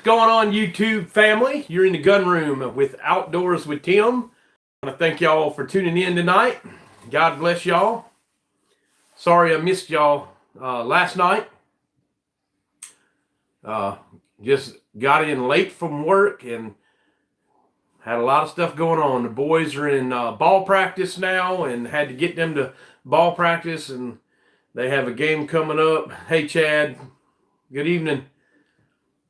going on, YouTube family? You're in the gun room with Outdoors with Tim. I want to thank y'all for tuning in tonight. God bless y'all. Sorry I missed y'all last night. Just got in late from work and had a lot of stuff going on. The boys are in ball practice now and had to get them to ball practice, and they have a game coming up. Hey, Chad. Good evening.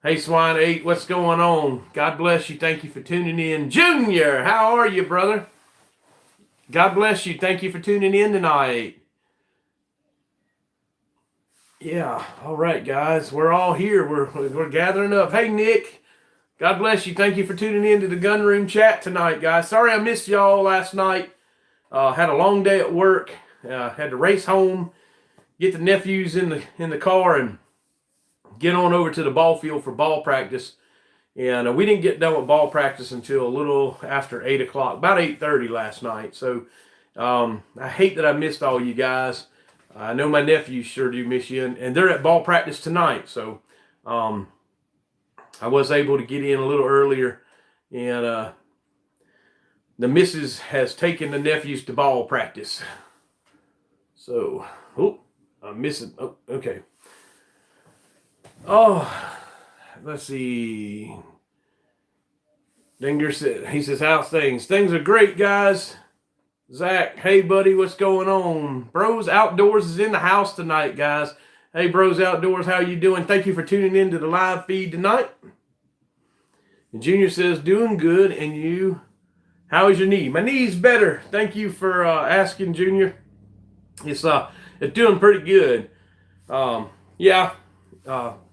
Hey, Swine 8, what's going on? God bless you. Thank you for tuning in. Junior, how are you, brother? God bless you. Thank you for tuning in tonight. Yeah, all right, guys. We're all here. We're gathering up. Hey, Nick. God bless you. Thank you for tuning in to the Gun Room chat tonight, guys. Sorry I missed y'all last night. Had a long day at work. Had to race home, get the nephews in the car, and get on over to the ball field for ball practice. And we didn't get done with ball practice until a little after 8 o'clock, about 8:30 last night. So I hate that I missed all you guys. I know my nephews sure do miss you, and they're at ball practice tonight. So I was able to get in a little earlier, and the missus has taken the nephews to ball practice. So, I'm missing. Oh, okay. Oh, let's see. Dinger said, he says, how's things? Things are great, guys. Zach, hey, buddy, what's going on? Bros Outdoors is in the house tonight, guys. Hey, Bros Outdoors, how you doing? Thank you for tuning in to the live feed tonight. And Junior says, doing good, and you? How is your knee? My knee's better. Thank you for asking, Junior. It's doing pretty good.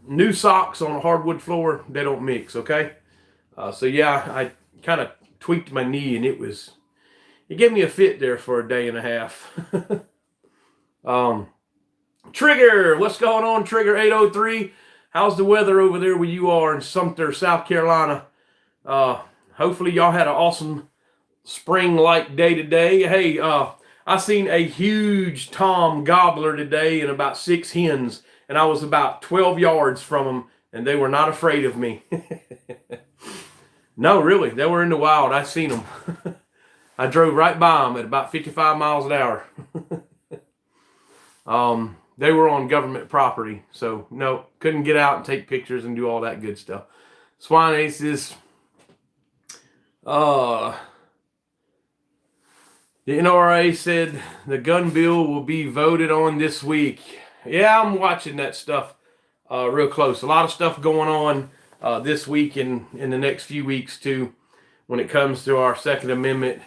New socks on a hardwood floor, they don't mix, okay? So yeah, I kind of tweaked my knee, and it gave me a fit there for a day and a half. Trigger, what's going on, Trigger 803? How's the weather over there where you are in Sumter, South Carolina? Hopefully y'all had an awesome spring-like day today. Hey, I seen a huge tom gobbler today and about 6 hens, and I was about 12 yards from them, and they were not afraid of me. No, really, they were in the wild. I seen them. I drove right by them at about 55 miles an hour. They were on government property, so no, couldn't get out and take pictures and do all that good stuff. Swine Aces. The NRA said the gun bill will be voted on this week. Yeah, I'm watching that stuff real close. A lot of stuff going on this week and in the next few weeks too, when it comes to our Second Amendment,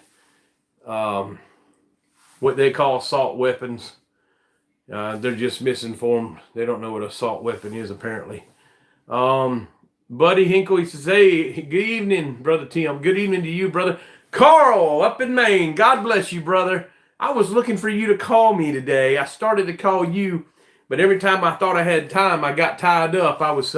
what they call assault weapons. They're just misinformed. They don't know what an assault weapon is, apparently. Buddy Hinkle, he says, hey, good evening, Brother Tim. Good evening to you, brother. Carl, up in Maine. God bless you, brother. I was looking for you to call me today. I started to call you, but every time I thought I had time, I got tied up. I was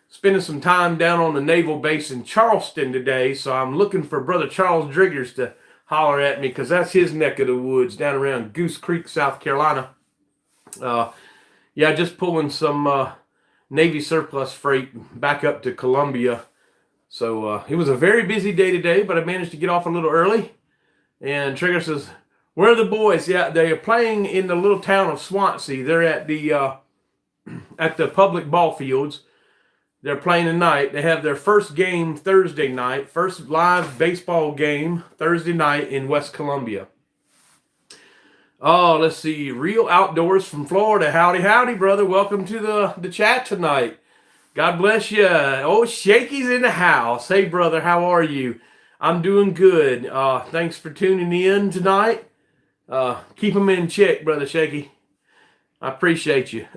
spending some time down on the naval base in Charleston today, so I'm looking for Brother Charles Driggers to holler at me, because that's his neck of the woods down around Goose Creek, South Carolina. Just pulling some Navy surplus freight back up to Columbia. So it was a very busy day today, but I managed to get off a little early. And Trigger says, where are the boys? Yeah, they are playing in the little town of Swansea. They're at the public ball fields. They're playing tonight. They have their first game Thursday night, first live baseball game Thursday night in West Columbia. Oh, let's see. Real Outdoors from Florida. Howdy, howdy, brother. Welcome to the chat tonight. God bless you. Oh, Shaky's in the house. Hey, brother, how are you? I'm doing good. Thanks for tuning in tonight. Keep them in check, brother Shaky. I appreciate you.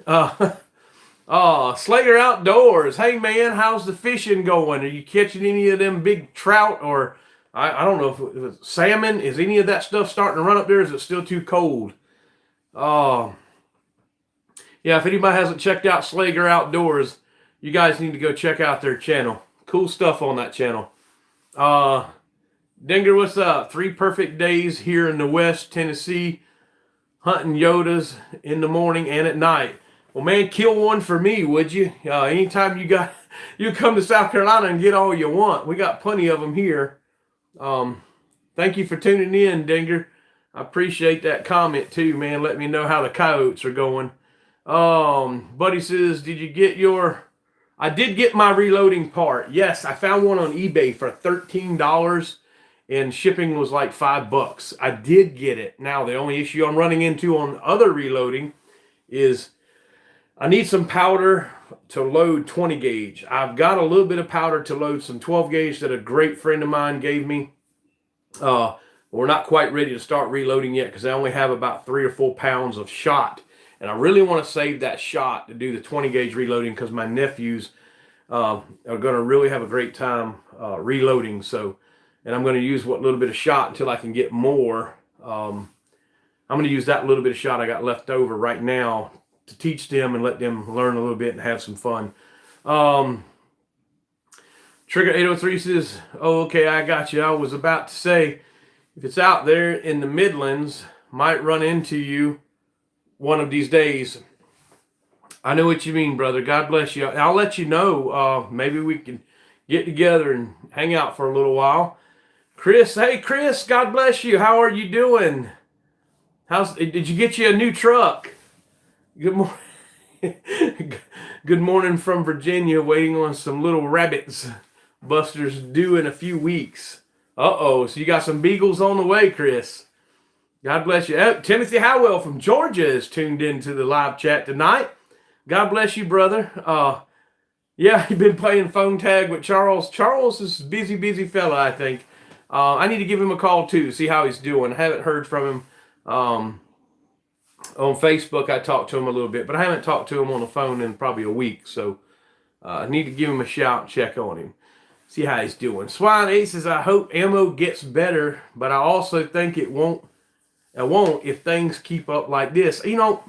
Slayer Outdoors. Hey, man, how's the fishing going? Are you catching any of them big trout, or I don't know if it's salmon? Is any of that stuff starting to run up there? Is it still too cold? Yeah, if anybody hasn't checked out Slager Outdoors, you guys need to go check out their channel. Cool stuff on that channel. Dinger, what's up? 3 perfect days here in the West Tennessee, hunting Yodas in the morning and at night. Well, man, kill one for me, would you? Anytime you got You come to South Carolina and get all you want. We got plenty of them here. Thank you for tuning in, Dinger. I appreciate that comment too, man. Let me know how the coyotes are going. Buddy says, did you get your... I did get my reloading part. Yes, I found one on eBay for $13 and shipping was like $5. I did get it. Now, the only issue I'm running into on other reloading is I need some powder to load 20 gauge. I've got a little bit of powder to load some 12 gauge that a great friend of mine gave me. We're not quite ready to start reloading yet because I only have about 3 or 4 pounds of shot. And I really want to save that shot to do the 20 gauge reloading because my nephews are going to really have a great time reloading. So, and I'm going to use what little bit of shot until I can get more. I'm going to use that little bit of shot I got left over right now to teach them and let them learn a little bit and have some fun. Trigger 803 says, oh, okay, I got you. I was about to say, if it's out there in the Midlands, might run into you one of these days. I know what you mean, brother. God bless you. I'll let you know. Maybe we can get together and hang out for a little while. Chris, hey, Chris, God bless you. How are you doing? Did you get you a new truck? Good morning. Good morning from Virginia, waiting on some little rabbits. Buster's due in a few weeks. Uh-oh, so you got some beagles on the way, Chris. God bless you. Timothy Howell from Georgia is tuned into the live chat tonight. God bless you, brother. Yeah, you've been playing phone tag with Charles. Charles is a busy fella, I think. I need to give him a call, too, see how he's doing. I haven't heard from him. On Facebook, I talked to him a little bit, but I haven't talked to him on the phone in probably a week. So I need to give him a shout and check on him. See how he's doing. Swine 8 says, I hope ammo gets better, but I also think it won't if things keep up like this. You know,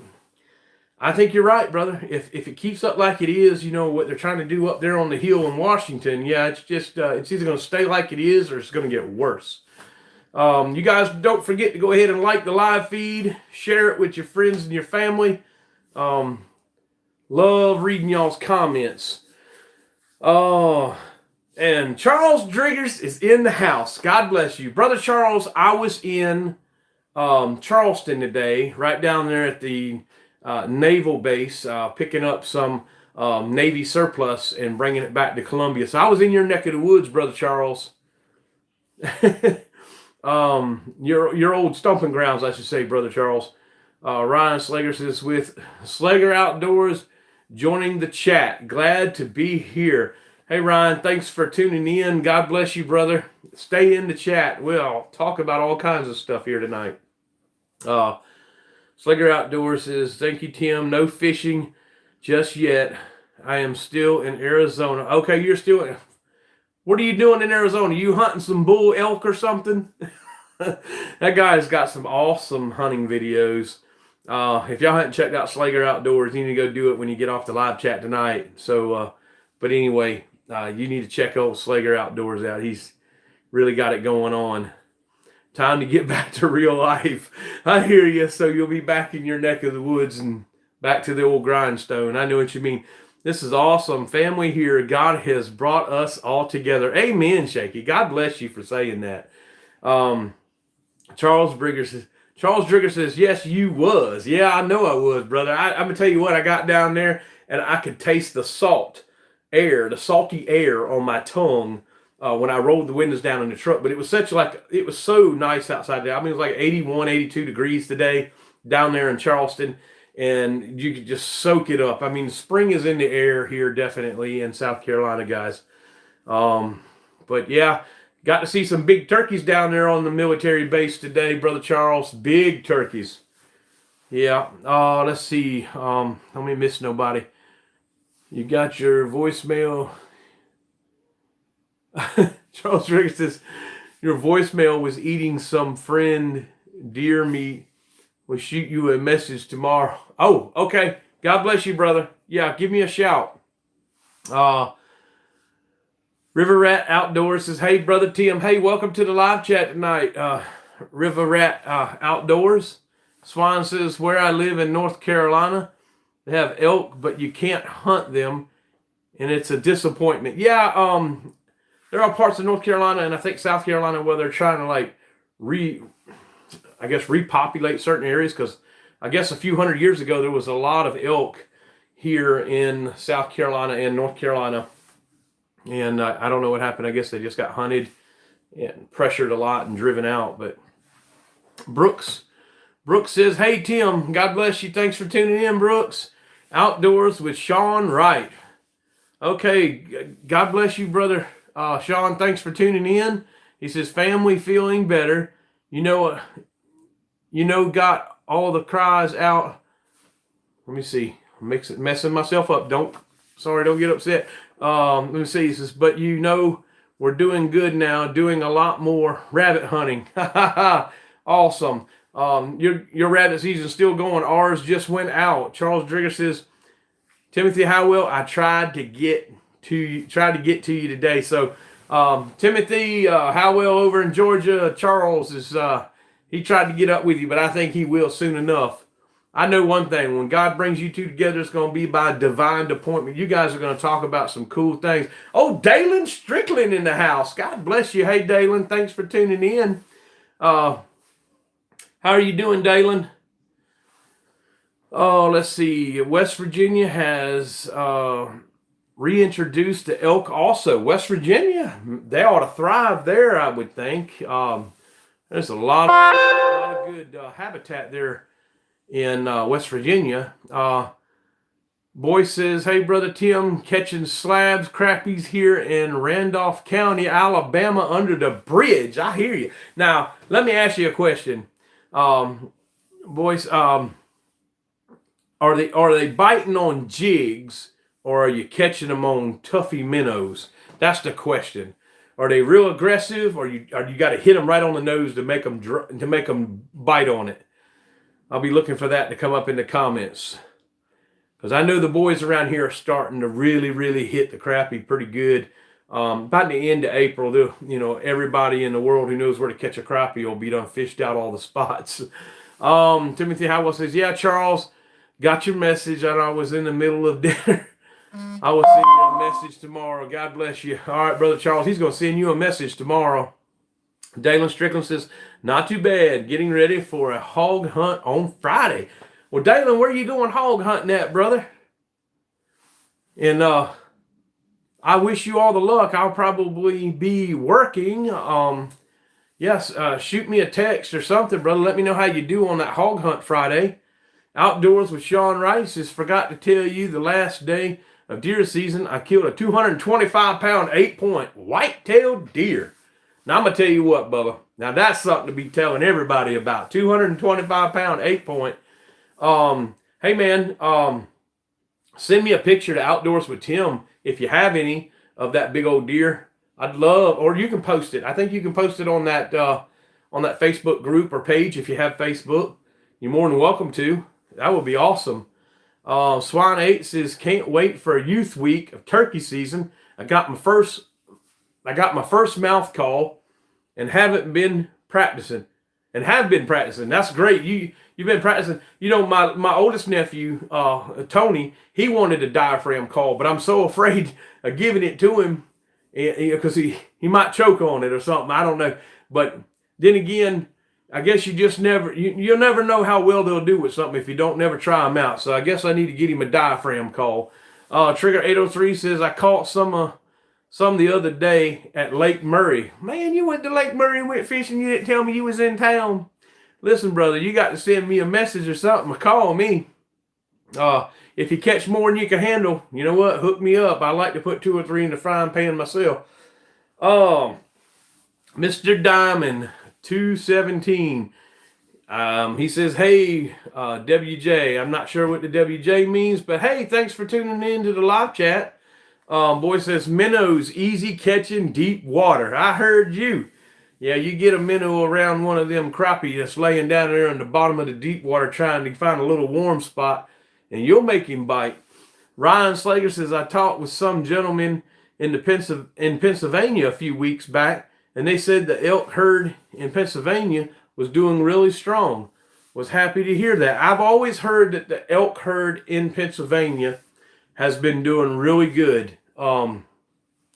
I think you're right, brother. If it keeps up like it is, you know, what they're trying to do up there on the hill in Washington, yeah, it's just, it's either going to stay like it is or it's going to get worse. You guys don't forget to go ahead and like the live feed, share it with your friends and your family. Love reading y'all's comments. And Charles Driggers is in the house. God bless you. Brother Charles, I was in Charleston today, right down there at the naval base, picking up some Navy surplus and bringing it back to Columbia. So I was in your neck of the woods, Brother Charles. Your old stomping grounds, I should say, Brother Charles. Ryan Slager says, with Slager Outdoors joining the chat. Glad to be here. Hey, Ryan, thanks for tuning in. God bless you, brother. Stay in the chat. We'll talk about all kinds of stuff here tonight. Slager Outdoors says, thank you, Tim. No fishing just yet. I am still in Arizona. Okay, you're still in... What are you doing in Arizona? You hunting some bull elk or something? That guy's got some awesome hunting videos. If y'all haven't checked out Slager Outdoors, you need to go do it when you get off the live chat tonight. So, but anyway, you need to check old Slager Outdoors out. He's really got it going on. Time to get back to real life. I hear you. So you'll be back in your neck of the woods and back to the old grindstone. I know what you mean. This is awesome. Family here. God has brought us all together. Amen, Shaky. God bless you for saying that. Charles Drigger says, yes, you was. Yeah, I know I was, brother. I'm going to tell you what, I got down there and I could taste the salty air on my tongue when I rolled the windows down in the truck. But it was it was so nice outside there. I mean, it was like 81, 82 degrees today down there in Charleston. And you could just soak it up. I mean, spring is in the air here, definitely, in South Carolina, guys. But, yeah, got to see some big turkeys down there on the military base today, Brother Charles. Big turkeys. Yeah. Let's see. Let me miss nobody. You got your voicemail. Charles Riggs says, your voicemail was eating some friend deer meat. We'll shoot you a message tomorrow. Oh, okay. God bless you, brother. Yeah, give me a shout. River Rat Outdoors says, hey, Brother Tim. Hey, welcome to the live chat tonight. River Rat Outdoors. Swan says, where I live in North Carolina, they have elk, but you can't hunt them and it's a disappointment. Yeah, there are parts of North Carolina and I think South Carolina where they're trying to like repopulate certain areas, because I guess a few hundred years ago there was a lot of elk here in South Carolina and North Carolina, and I don't know what happened. I guess they just got hunted and pressured a lot and driven out. But Brooks says, "Hey Tim, God bless you. Thanks for tuning in, Brooks. Outdoors with Sean Wright." Okay, God bless you, brother Sean. Thanks for tuning in. He says, "Family feeling better. Got all the cries out." Let me see. I'm messing myself up. Don't get upset. Let me see. He says, "But we're doing good now. Doing a lot more rabbit hunting." Awesome. Your rabbit season's still going. Ours just went out. Charles Drigger says, "Timothy Howell, I tried to get to you today." So Timothy Howell over in Georgia, Charles is he tried to get up with you, but I think he will soon enough. I know one thing: when God brings you two together, it's going to be by divine appointment. You guys are going to talk about some cool things. Oh, Dalen Strickland in the house. God bless you. Hey, Dalen, thanks for tuning in. How are you doing, Dalen? Oh, let's see. West Virginia has reintroduced the elk also. West Virginia, they ought to thrive there, I would think. There's a lot of good habitat there in West Virginia. Boy says, "Hey, Brother Tim, catching slabs, crappies here in Randolph County, Alabama under the bridge." I hear you. Now, let me ask you a question. Boys, are they biting on jigs, or are you catching them on toughy minnows? That's the question. Are they real aggressive, or you got to hit them right on the nose to make them bite on it? I'll be looking for that to come up in the comments, because I know the boys around here are starting to really, really hit the crappie pretty good. By the end of April, everybody in the world who knows where to catch a crappie will be done fished out all the spots. Timothy Howell says, "Yeah, Charles, got your message. I was in the middle of dinner. I will send you a message tomorrow. God bless you." All right, Brother Charles, he's going to send you a message tomorrow. Dalen Strickland says, "Not too bad. Getting ready for a hog hunt on Friday." Well, Dalen, where are you going hog hunting at, brother? And I wish you all the luck. I'll probably be working. Yes, shoot me a text or something, brother. Let me know how you do on that hog hunt Friday. Outdoors with Sean Rice says, "Forgot to tell you the last day of deer season, I killed a 225-pound 8-point white-tailed deer." Now, I'm going to tell you what, Bubba. Now, that's something to be telling everybody about. 225-pound 8-point. Hey, man, send me a picture to Outdoors with Tim if you have any of that big old deer. I'd love, or you can post it. I think you can post it on that Facebook group or page if you have Facebook. You're more than welcome to. That would be awesome. Swan 8 says, "Can't wait for a youth week of turkey season. I got my first mouth call and have been practicing. That's great. You've been practicing. My oldest nephew, Tony, he wanted a diaphragm call, but I'm so afraid of giving it to him because he might choke on it or something. I don't know. But then again, I guess you'll never know how well they'll do with something if you don't never try them out. So I guess I need to get him a diaphragm call. Trigger 803 says, "I caught some the other day at Lake Murray." Man, you went to Lake Murray and went fishing. You didn't tell me you was in town. Listen, brother, you got to send me a message or something or call me. If you catch more than you can handle, you know what? Hook me up. I like to put 2 or 3 in the frying pan myself. Mr. Diamond 217. He says, "Hey, WJ." I'm not sure what the WJ means, but hey, thanks for tuning in to the live chat. Boy says, "Minnows, easy catching, deep water." I heard you. Yeah, you get a minnow around one of them crappie that's laying down there in the bottom of the deep water trying to find a little warm spot, and you'll make him bite. Ryan Slager says, "I talked with some gentlemen in Pennsylvania a few weeks back, and they said the elk herd in Pennsylvania was doing really strong." Was happy to hear that. I've always heard that the elk herd in Pennsylvania has been doing really good. And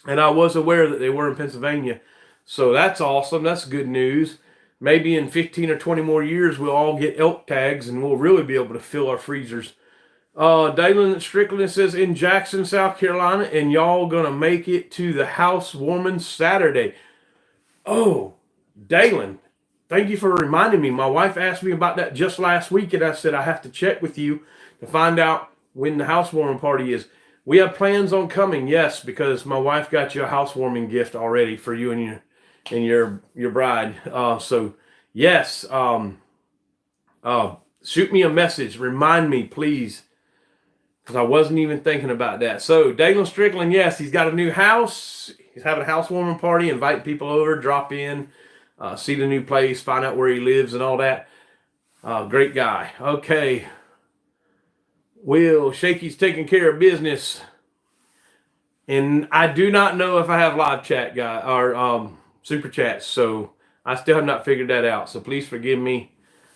I was aware that they were in Pennsylvania. So that's awesome. That's good news. Maybe in 15 or 20 more years, we'll all get elk tags and we'll really be able to fill our freezers. Dalen Strickland says, in Jackson, South Carolina, and y'all gonna make it to the housewarming Saturday. Oh, Dalen, thank you for reminding me. My wife asked me about that just last week, and I said I have to check with you to find out when the housewarming party is. We have plans on coming, yes, because my wife got you a housewarming gift already for you and your bride. So yes, shoot me a message. Remind me, please, because I wasn't even thinking about that. So Dalen Strickland, yes, he's got a new house. He's having a housewarming party, invite people over, drop in, see the new place, find out where he lives and all that. Great guy. Okay. Will Shakey's taking care of business. And I do not know if I have live chat guy or super chats, so I still have not figured that out. So please forgive me.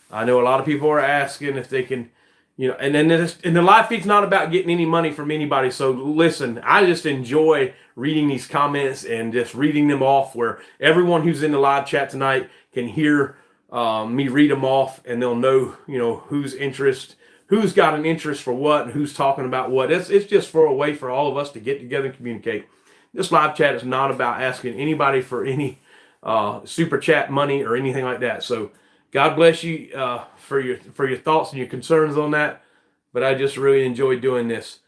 I know a lot of people are asking if they can, and then and the live feed's not about getting any money from anybody. So listen, I just enjoy reading these comments and just reading them off, where everyone who's in the live chat tonight can hear me read them off, and they'll know, who's got an interest for what and who's talking about what. It's just for a way for all of us to get together and communicate. This live chat is not about asking anybody for any super chat money or anything like that. So God bless you for your thoughts and your concerns on that. But I just really enjoy doing this.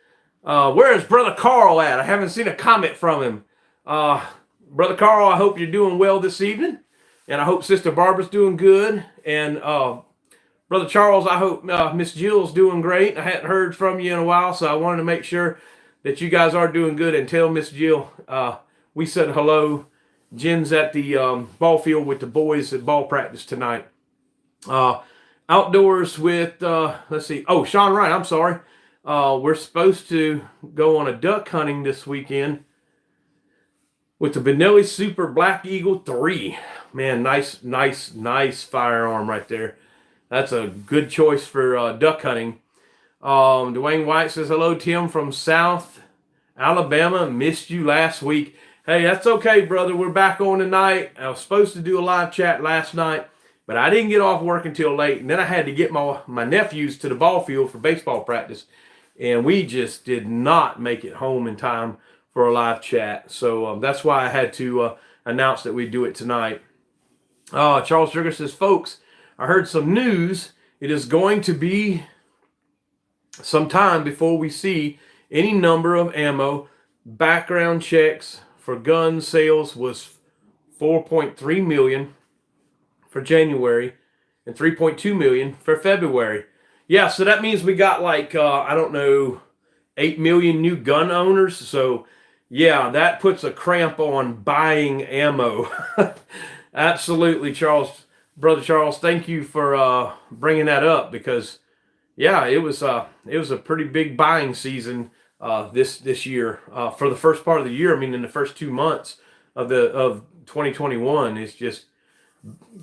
Where is Brother Carl at? I haven't seen a comment from him. Brother Carl, I hope you're doing well this evening. And I hope Sister Barbara's doing good. And Brother Charles, I hope Miss Jill's doing great. I hadn't heard from you in a while, so I wanted to make sure that you guys are doing good, and tell Miss Jill we said hello. Jen's at the ball field with the boys at ball practice tonight. Outdoors with, let's see. Oh, Sean Wright, I'm sorry. We're supposed to go on a duck hunting this weekend with the Benelli Super Black Eagle 3. Man, nice firearm right there. That's a good choice for duck hunting. Dwayne White says, hello, Tim from South Alabama. Missed you last week. Hey, that's okay, brother. We're back on tonight. I was supposed to do a live chat last night, but I didn't get off work until late. And then I had to get my nephews to the ball field for baseball practice. And we just did not make it home in time for a live chat. So that's why I had to announce that we'd do it tonight. Charles Sugar says, folks, I heard some news. It is going to be some time before we see any number of ammo. Background checks for gun sales was 4.3 million for January and 3.2 million for February. Yeah, so that means we got 8 million new gun owners. So yeah, that puts a cramp on buying ammo. Absolutely, Charles. Brother Charles, thank you for bringing that up, because yeah, it was a pretty big buying season this year for the first part of the year. I mean, in the first 2 months of 2021, it's just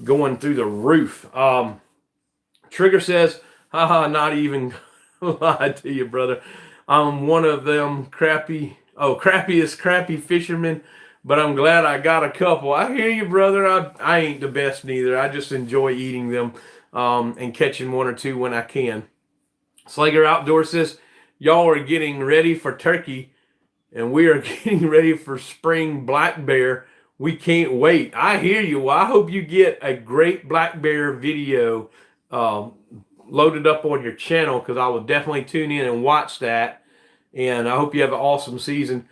going through the roof. Trigger says, haha, not even lie to you, brother. I'm one of them crappiest crappy fishermen, but I'm glad I got a couple. I hear you, brother. I ain't the best neither. I just enjoy eating them and catching one or two when I can. Slager Outdoor says, y'all are getting ready for turkey, and we are getting ready for spring black bear. We can't wait. I hear you. Well, I hope you get a great black bear video loaded up on your channel, because I will definitely tune in and watch that. And I hope you have an awesome season.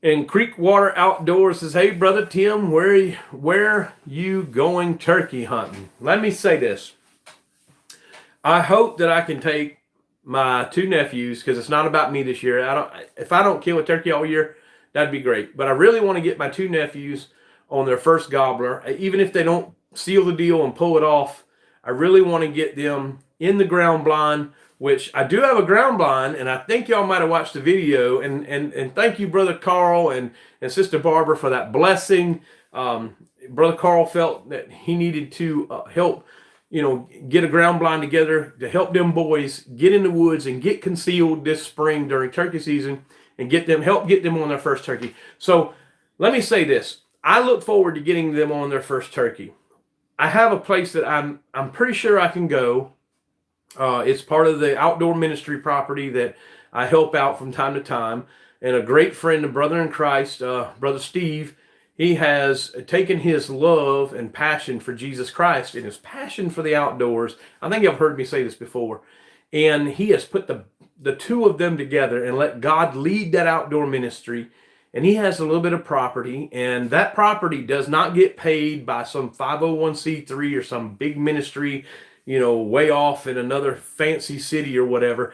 And Creekwater Outdoors says, hey, Brother Tim, where you going turkey hunting? Let me say this. I hope that I can take my two nephews, because it's not about me this year. If I don't kill a turkey all year, that'd be great. But I really want to get my two nephews on their first gobbler. Even if they don't seal the deal and pull it off, I really want to get them in the ground blind, which I do have a ground blind, and I think y'all might have watched the video. And thank you, Brother Carl and Sister Barbara, for that blessing. Brother Carl felt that he needed to help, get a ground blind together to help them boys get in the woods and get concealed this spring during turkey season. and help get them on their first turkey. So let me say this. I look forward to getting them on their first turkey. I have a place that I'm pretty sure I can go. It's part of the outdoor ministry property that I help out from time to time. And a great friend, a brother in Christ, Brother Steve, he has taken his love and passion for Jesus Christ and his passion for the outdoors. I think you've heard me say this before. And he has put the two of them together and let God lead that outdoor ministry. And he has a little bit of property, and that property does not get paid by some 501c3 or some big ministry, way off in another fancy city or whatever.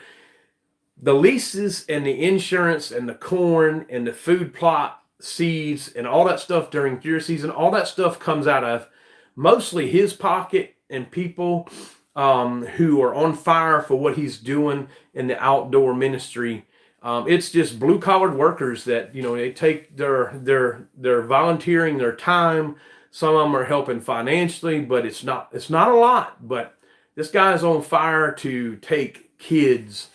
The leases and the insurance and the corn and the food plot seeds and all that stuff during deer season, all that stuff comes out of mostly his pocket and people who are on fire for what he's doing in the outdoor ministry. It's just blue collared workers that, they take they're volunteering their time. Some of them are helping financially, but it's not a lot. But this guy's on fire to take kids,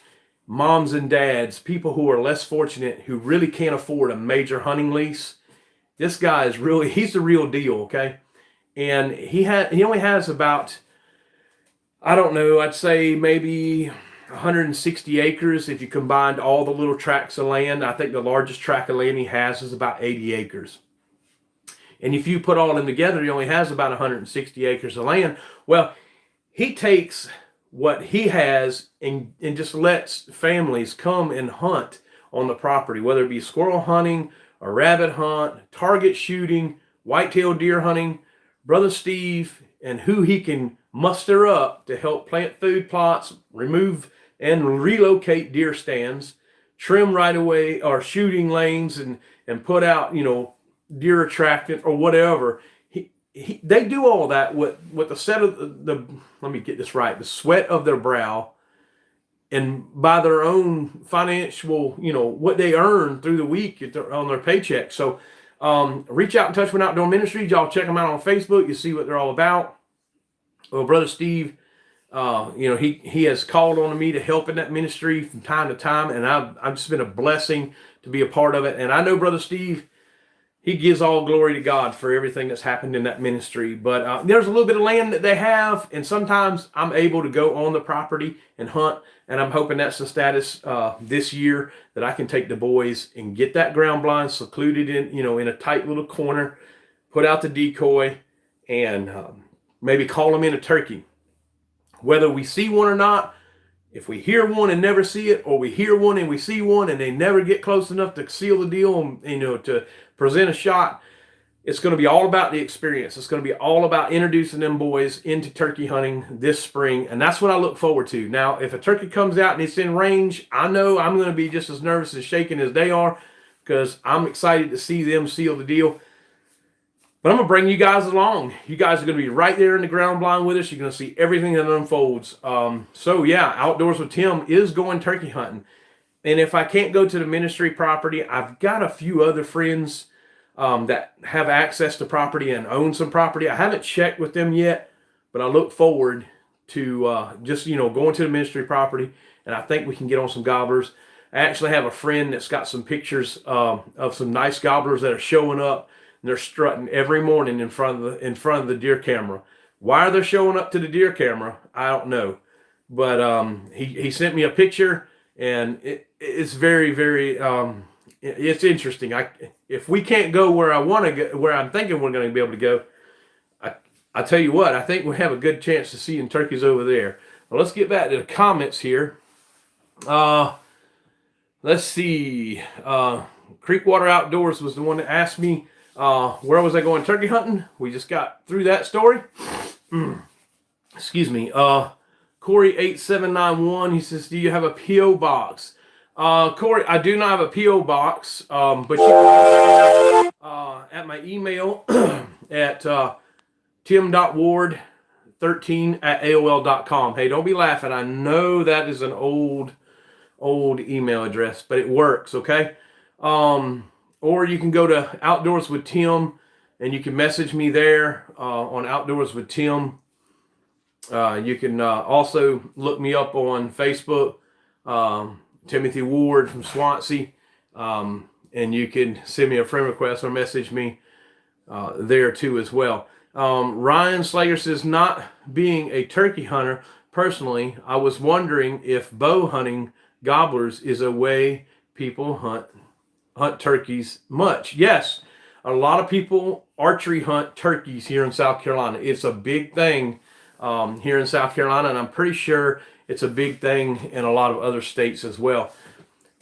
moms and dads, people who are less fortunate, who really can't afford a major hunting lease. This guy is he's the real deal. Okay. And he only has about, I don't know, I'd say maybe 160 acres if you combined all the little tracts of land. I think the largest tract of land he has is about 80 acres. And if you put all of them together, he only has about 160 acres of land. Well, he takes what he has and just lets families come and hunt on the property, whether it be squirrel hunting, a rabbit hunt, target shooting, whitetail deer hunting. Brother Steve and who he can muster up to help plant food plots, remove and relocate deer stands, trim right away or shooting lanes, and put out, deer attractant or whatever. They do all that with the let me get this right, the sweat of their brow, and by their own financial, what they earn through the week on their paycheck. So reach out and touch with Outdoor Ministries. Y'all check them out on Facebook. You see what they're all about. Well, Brother Steve, he has called on me to help in that ministry from time to time, and I've just been a blessing to be a part of it. And I know Brother Steve, he gives all glory to God for everything that's happened in that ministry. But there's a little bit of land that they have, and sometimes I'm able to go on the property and hunt, and I'm hoping that's the status this year, that I can take the boys and get that ground blind secluded in a tight little corner, put out the decoy, and maybe call them in a turkey. Whether we see one or not, if we hear one and never see it, or we hear one and we see one and they never get close enough to seal the deal and, to present a shot, it's going to be all about the experience. It's going to be all about introducing them boys into turkey hunting this spring, and that's what I look forward to. Now, if a turkey comes out and it's in range, I know I'm going to be just as nervous and shaking as they are, because I'm excited to see them seal the deal. But I'm going to bring you guys along. You guys are going to be right there in the ground blind with us. You're going to see everything that unfolds. So yeah, Outdoors with Tim is going turkey hunting. And if I can't go to the ministry property, I've got a few other friends that have access to property and own some property. I haven't checked with them yet, but I look forward to just going to the ministry property, and I think we can get on some gobblers. I actually have a friend that's got some pictures of some nice gobblers that are showing up. They're strutting every morning in front of the deer camera. Why are they showing up to the deer camera? I don't know. But he sent me a picture, and it's very, very it's interesting. If we can't go where I want to go, where I'm thinking we're going to be able to go, I tell you what, I think we have a good chance to seeing turkeys over there. Well, let's get back to the comments here. Let's see. Creekwater Outdoors was the one that asked me, where was I going turkey hunting? We just got through that story. Excuse me. Corey8791, he says, do you have a P.O. box? Corey, I do not have a P.O. box, but you can, at my email at tim.ward13@aol.com. Hey, don't be laughing. I know that is an old email address, but it works, okay? Or you can go to Outdoors with Tim, and you can message me there on Outdoors with Tim. You can also look me up on Facebook, Timothy Ward from Swansea. And you can send me a friend request or message me there too as well. Ryan Slager says, not being a turkey hunter personally, I was wondering if bow hunting gobblers is a way people hunt turkeys much. Yes, a lot of people archery hunt turkeys here in South Carolina. It's a big thing here in South Carolina, and I'm pretty sure it's a big thing in a lot of other states as well.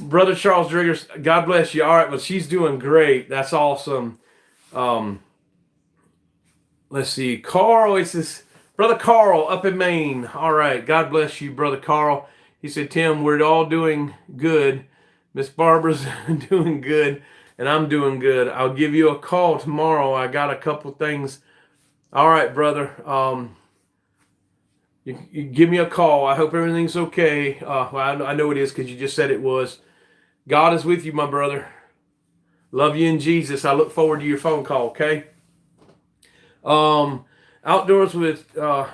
Brother Charles Driggers, God bless you. All right, well, she's doing great. That's awesome. Let's see. Carl, it says, Brother Carl up in Maine. All right, God bless you, Brother Carl. He said, Tim, we're all doing good. Miss Barbara's doing good, and I'm doing good. I'll give you a call tomorrow. I got a couple things. All right, brother. You give me a call. I hope everything's okay. Well, I know it is because you just said it was. God is with you, my brother. Love you in Jesus. I look forward to your phone call, okay? Outdoors with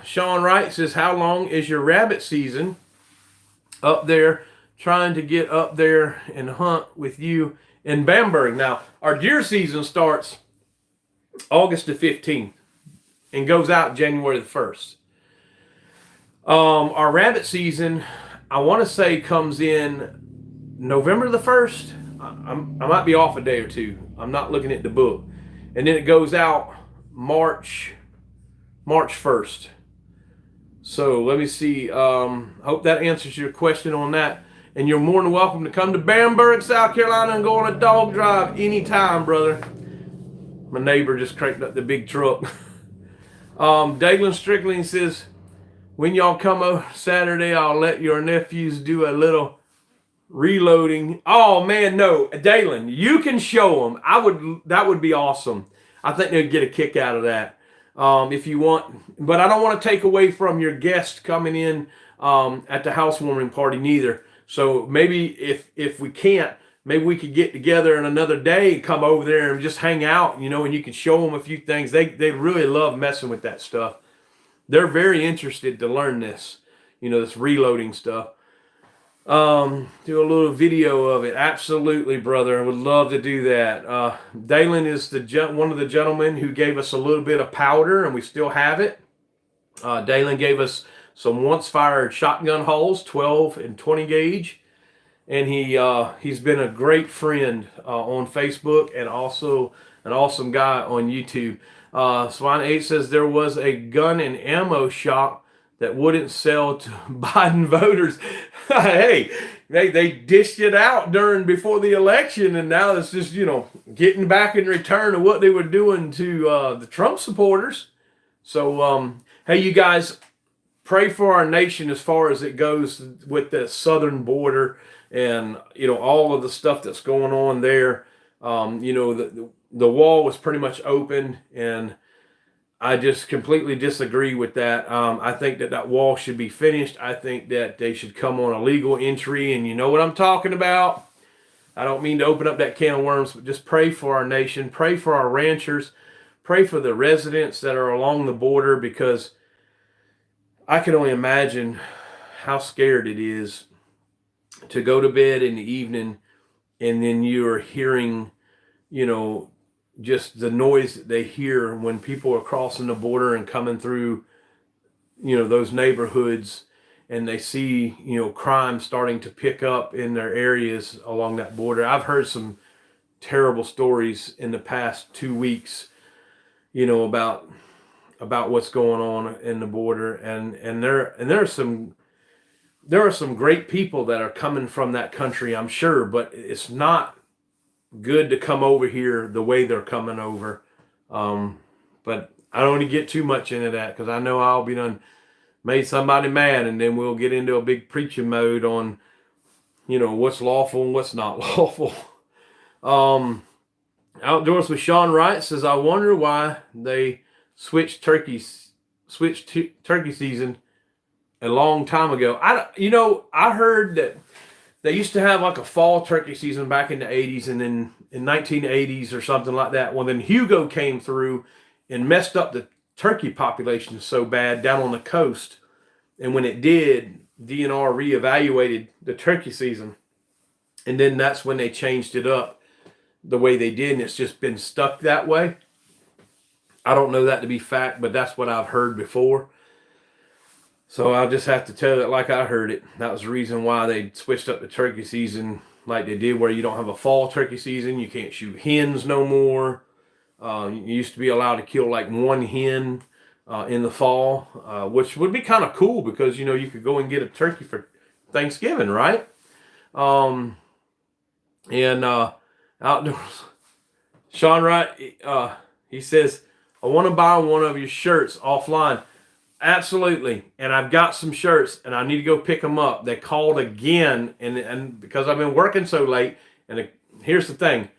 Sean Wright says, how long is your rabbit season up there? Trying to get up there and hunt with you in Bamberg. Now, our deer season starts August the 15th and goes out January the 1st. Our rabbit season, I want to say, comes in November the 1st. I might be off a day or two. I'm not looking at the book. And then it goes out March 1st. So let me see. I hope that answers your question on that. And you're more than welcome to come to Bamberg, South Carolina, and go on a dog drive anytime, brother. My neighbor just cranked up the big truck. Dalen Strickling says, when y'all come over Saturday, I'll let your nephews do a little reloading. Oh man, no, Dalen, you can show them. That would be awesome. I think they'd get a kick out of that. If you want, but I don't want to take away from your guests coming in at the housewarming party neither. So maybe if we can't, maybe we could get together in another day and come over there and just hang out, and you can show them a few things. They really love messing with that stuff. They're very interested to learn this, this reloading stuff. Do a little video of it. Absolutely, brother. I would love to do that. Dalen is one of the gentlemen who gave us a little bit of powder, and we still have it. Dalen gave us some once-fired shotgun holes, 12 and 20 gauge, and he's been a great friend on Facebook and also an awesome guy on YouTube. Swine 8 says there was a gun and ammo shop that wouldn't sell to Biden voters. Hey, they dished it out before the election, and now it's just, getting back in return of what they were doing to the Trump supporters. So, hey, you guys, pray for our nation as far as it goes with the southern border and, all of the stuff that's going on there. The wall was pretty much open, and I just completely disagree with that. I think that wall should be finished. I think that they should come on a legal entry, and you know what I'm talking about. I don't mean to open up that can of worms, but just pray for our nation. Pray for our ranchers. Pray for the residents that are along the border, because I can only imagine how scared it is to go to bed in the evening and then you're hearing, just the noise that they hear when people are crossing the border and coming through, those neighborhoods, and they see, crime starting to pick up in their areas along that border. I've heard some terrible stories in the past 2 weeks, about what's going on in the border, and there are some great people that are coming from that country, I'm sure, but it's not good to come over here the way they're coming over. But I don't want to get too much into that, because I know I'll be done made somebody mad, and then we'll get into a big preaching mode on, what's lawful and what's not lawful. Outdoors with Sean Wright says, I wonder why they switched turkey season a long time ago. I heard that they used to have like a fall turkey season back in the 80s, and then in 1980s or something like that. Well, then Hugo came through and messed up the turkey population so bad down on the coast. And when it did, DNR reevaluated the turkey season. And then that's when they changed it up the way they did, and it's just been stuck that way. I don't know that to be fact, but that's what I've heard before. So I'll just have to tell it like I heard it. That was the reason why they switched up the turkey season like they did, where you don't have a fall turkey season. You can't shoot hens no more. You used to be allowed to kill like one hen in the fall, which would be kind of cool because, you know, you could go and get a turkey for Thanksgiving, right? And outdoors, Sean Wright, he says, I want to buy one of your shirts offline. Absolutely. And I've got some shirts and I need to go pick them up. They called again. And because I've been working so late, and here's the thing.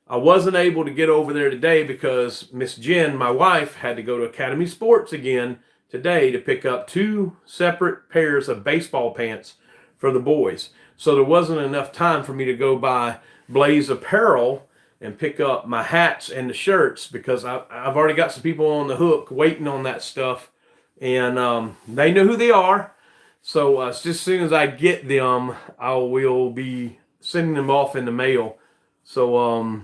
I wasn't able to get over there today because Miss Jen, my wife, had to go to Academy Sports again today to pick up 2 separate pairs of baseball pants for the boys. So there wasn't enough time for me to go by Blaze Apparel and pick up my hats and the shirts because I've already got some people on the hook waiting on that stuff. And they know who they are. So just as soon as I get them, I will be sending them off in the mail. So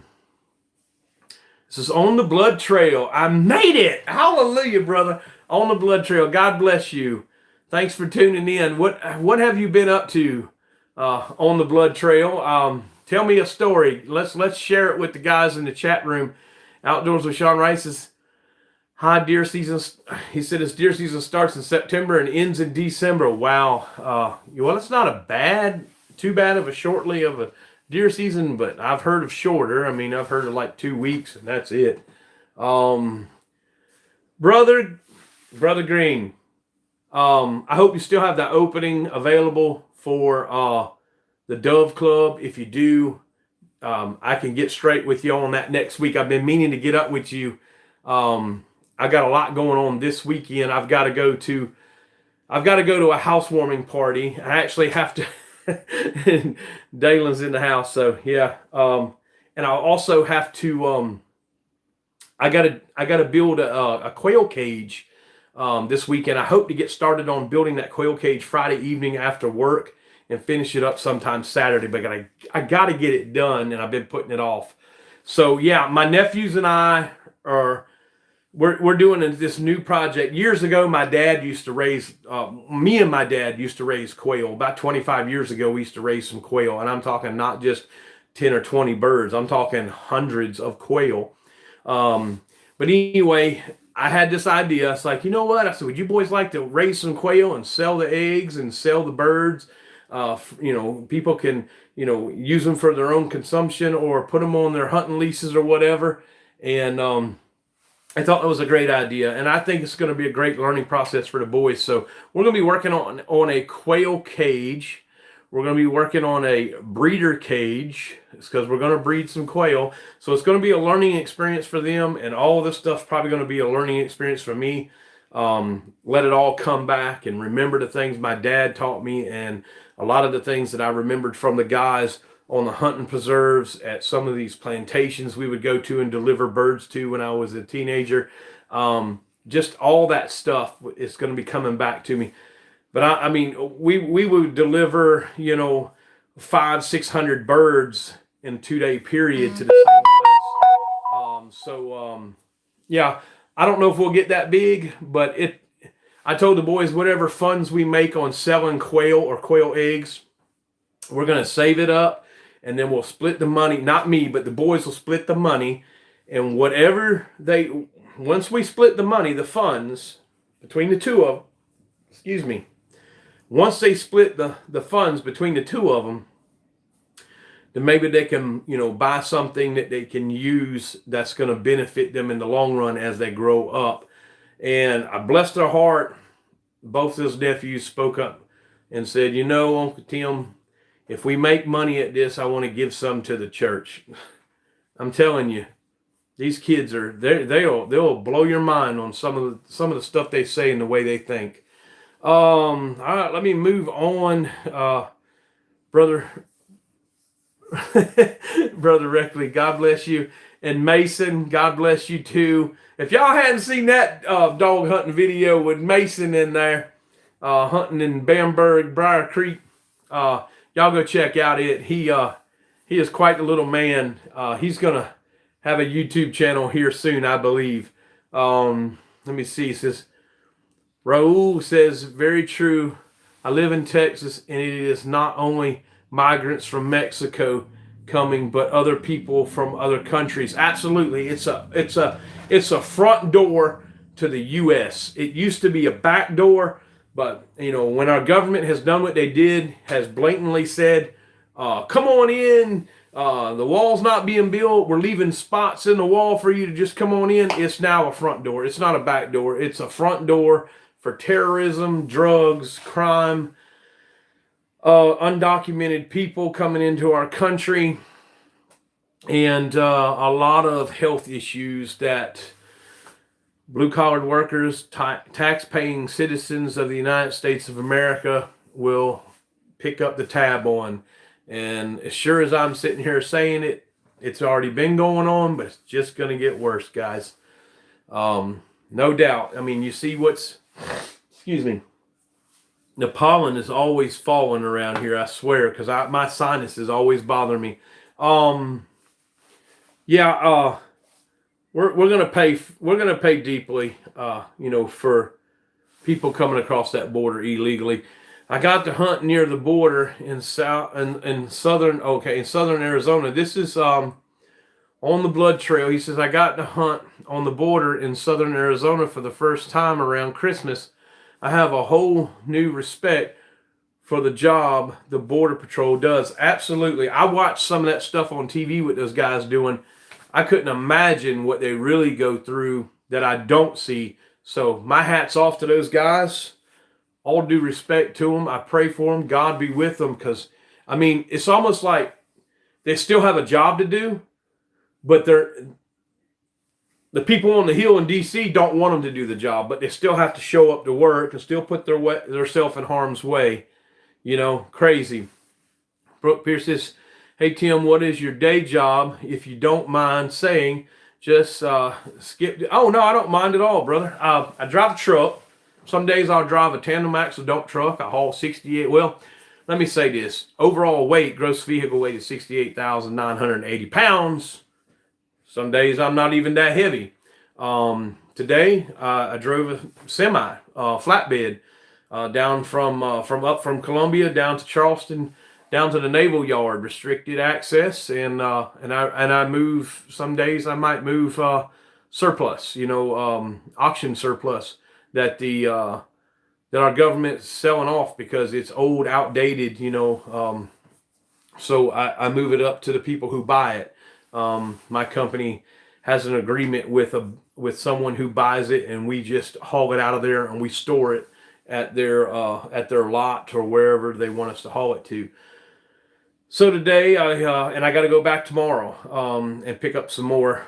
this is On the Blood Trail. I made it. Hallelujah, brother. On the Blood Trail. God bless you. Thanks for tuning in. What have you been up to on the Blood Trail? Tell me a story. Let's share it with the guys in the chat room. Outdoors with Sean Wright says, hi, deer season. He said his deer season starts in September and ends in December. Wow. Well, it's not too bad of a shortly of a deer season, but I've heard of shorter. I mean, I've heard of like 2 weeks and that's it. Brother Green, I hope you still have that opening available for the Dove Club. If you do, I can get straight with you on that next week. I've been meaning to get up with you. I got a lot going on this weekend. I've got to go to a housewarming party. I actually have to. Dalen's in the house, so yeah. And I'll also have to. I gotta build a quail cage this weekend. I hope to get started on building that quail cage Friday evening after work and finish it up sometime Saturday. But I gotta get it done, and I've been putting it off. So yeah, my nephews and I are. We're doing this new project. Years ago, my dad used to raise, me and my dad used to raise quail. About 25 years ago, we used to raise some quail. And I'm talking not just 10 or 20 birds. I'm talking hundreds of quail. But anyway, I had this idea. It's like, you know what? I said, would you boys like to raise some quail and sell the eggs and sell the birds? You know, people can, you know, use them for their own consumption or put them on their hunting leases or whatever. And, I thought that was a great idea, and I think it's going to be a great learning process for the boys. So we're going to be working on a quail cage. We're going to be working on a breeder cage. It's because we're going to breed some quail. So it's going to be a learning experience for them, and all this stuff's probably going to be a learning experience for me. Let it all come back and remember the things my dad taught me and a lot of the things that I remembered from the guys on the hunting preserves at some of these plantations we would go to and deliver birds to when I was a teenager. Just all that stuff is going to be coming back to me. But I mean, we would deliver, you know, 500-600 birds in a 2-day period to the same place. Yeah, I don't know if we'll get that big, but I told the boys whatever funds we make on selling quail or quail eggs, we're going to save it up. And then we'll split the money, not me, but the boys will split the money. And once we split the money, the funds between the two of them, once they split the funds between the two of them, then maybe they can, you know, buy something that they can use that's going to benefit them in the long run as they grow up. And I blessed their heart. Both those nephews spoke up and said, you know, Uncle Tim, if we make money at this, I want to give some to the church. I'm telling you, these kids they'll blow your mind on some of the stuff they say and the way they think. All right, let me move on, brother Reckley. God bless you, and Mason. God bless you too. If y'all hadn't seen that dog hunting video with Mason in there, hunting in Bamberg, Briar Creek. Y'all go check out it. He he is quite a little man. He's going to have a YouTube channel here soon, I believe. Let me see. He says, Raul says, very true. I live in Texas, and it is not only migrants from Mexico coming, but other people from other countries. Absolutely. It's a front door to the U.S. It used to be a back door, but when our government has done what they did, has blatantly said, come on in, the wall's not being built, we're leaving spots in the wall for you to just come on in. It's now a front door. It's not a back door. It's a front door for terrorism, drugs, crime, undocumented people coming into our country, and a lot of health issues that blue-collar workers, tax-paying citizens of the United States of America will pick up the tab on. And as sure as I'm sitting here saying it, it's already been going on, but it's just going to get worse, guys. No doubt. I mean, you see excuse me, the pollen is always falling around here, I swear, because my sinuses always bother me. We're gonna pay deeply, for people coming across that border illegally. I got to hunt near the border in southern Arizona. This is on the blood trail. He says I got to hunt on the border in southern Arizona for the first time around Christmas. I have a whole new respect for the job the Border Patrol does. Absolutely. I watched some of that stuff on TV with those guys doing. I couldn't imagine what they really go through that I don't see. So my hat's off to those guys. All due respect to them. I pray for them. God be with them, because, I mean, it's almost like they still have a job to do, but the people on the Hill in D.C. don't want them to do the job, but they still have to show up to work and still put themselves in harm's way. Crazy. Brooke Pierce says, hey, Tim, what is your day job? If you don't mind saying, just skip. Oh, no, I don't mind at all, brother. I drive a truck. Some days I'll drive a tandem axle dump truck. I haul 68. Well, let me say this. Overall weight, gross vehicle weight is 68,980 pounds. Some days I'm not even that heavy. Today I drove a semi flatbed down from Columbia down to Charleston, down to the Naval Yard, restricted access, and I move. Some days I might move surplus, auction surplus that our government's selling off because it's old, outdated, so I move it up to the people who buy it. My company has an agreement with someone who buys it, and we just haul it out of there and we store it at their lot or wherever they want us to haul it to. So today I got to go back tomorrow and pick up some more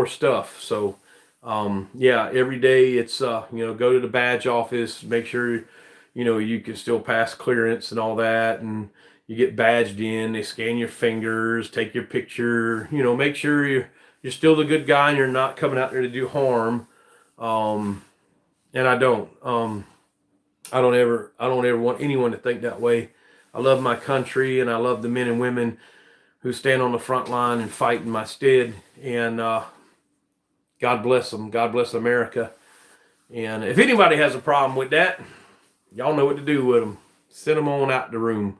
stuff. So every day it's go to the badge office, make sure you can still pass clearance and all that, and you get badged in. They scan your fingers, take your picture, make sure you're still the good guy and you're not coming out there to do harm. And I don't ever want anyone to think that way. I love my country, and I love the men and women who stand on the front line and fight in my stead. And God bless them. God bless America. And if anybody has a problem with that, y'all know what to do with them. Send them on out the room.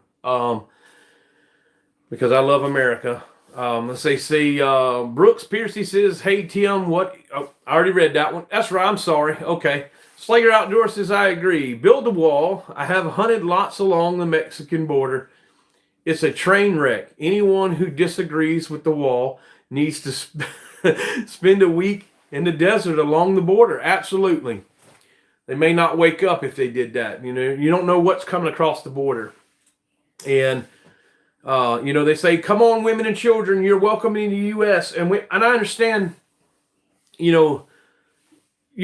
Because I love America. Let's see, Brooks Piercy says, hey, Tim, what? Oh, I already read that one. That's right. I'm sorry. Okay. Slayer Outdoor says, I agree. Build a wall. I have hunted lots along the Mexican border. It's a train wreck. Anyone who disagrees with the wall needs to spend a week in the desert along the border. Absolutely. They may not wake up if they did that. You don't know what's coming across the border. And, they say, come on, women and children, you're welcome in the U.S. And I understand, you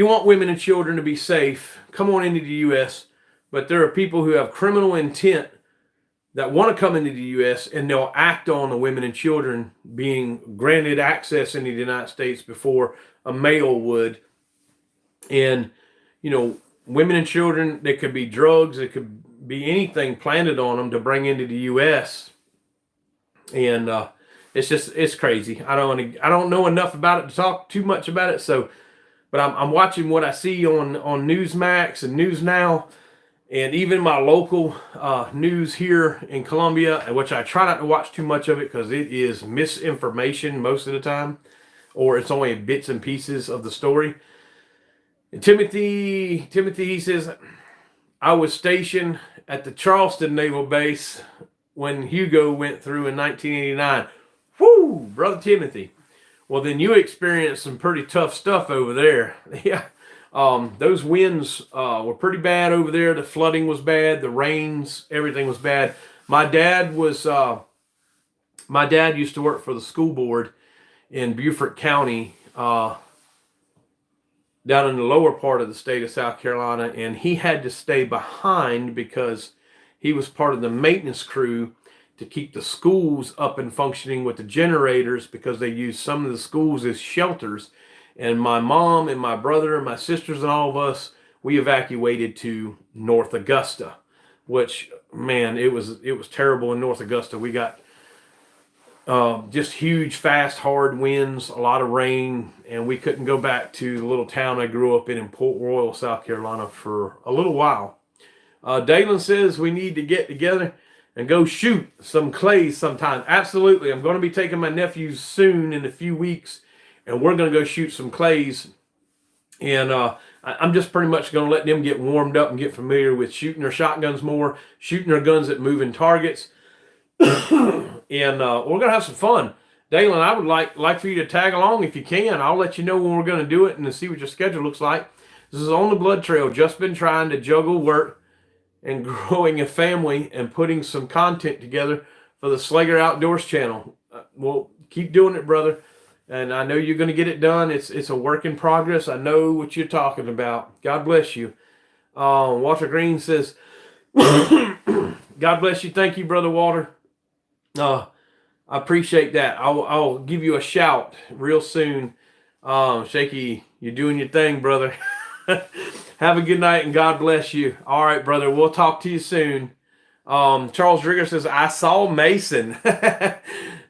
want women and children to be safe. Come on into the U.S. But there are people who have criminal intent that want to come into the U.S. and they'll act on the women and children being granted access into the United States before a male would. And, women and children, they could be drugs, it could be anything planted on them to bring into the U.S. And it's crazy. I don't know enough about it to talk too much about it. So, but I'm watching what I see on Newsmax and News Now, and even my local news here in Columbia, which I try not to watch too much of it because it is misinformation most of the time, or it's only bits and pieces of the story. And Timothy, he says, I was stationed at the Charleston Naval Base when Hugo went through in 1989. Whoo, Brother Timothy. Well, then you experienced some pretty tough stuff over there. Yeah. Those winds were pretty bad over there. The flooding was bad. The rains, everything was bad. My dad used to work for the school board in Beaufort County, down in the lower part of the state of South Carolina, and he had to stay behind because he was part of the maintenance crew to keep the schools up and functioning with the generators, because they used some of the schools as shelters. And my mom and my brother and my sisters and all of us, we evacuated to North Augusta, which, man, it was terrible in North Augusta. We got just huge, fast, hard winds, a lot of rain, and we couldn't go back to the little town I grew up in Port Royal, South Carolina, for a little while. Dalen says we need to get together and go shoot some clays sometime. Absolutely. I'm going to be taking my nephews soon in a few weeks, and we're going to go shoot some clays. And I'm just pretty much going to let them get warmed up and get familiar with shooting their shotguns more, shooting their guns at moving targets. And we're going to have some fun. Dalen, I would like for you to tag along if you can. I'll let you know when we're going to do it and see what your schedule looks like. This is On the Blood Trail. Just been trying to juggle work and growing a family and putting some content together for the Slager Outdoors channel. Well, keep doing it, brother. And I know you're going to get it done. It's a work in progress. I know what you're talking about. God bless you. Walter Green says, God bless you. Thank you, Brother Walter. I appreciate that. I'll give you a shout real soon. Shaky, you're doing your thing, brother. Have a good night and God bless you. All right, brother. We'll talk to you soon. Charles Rigger says, I saw Mason.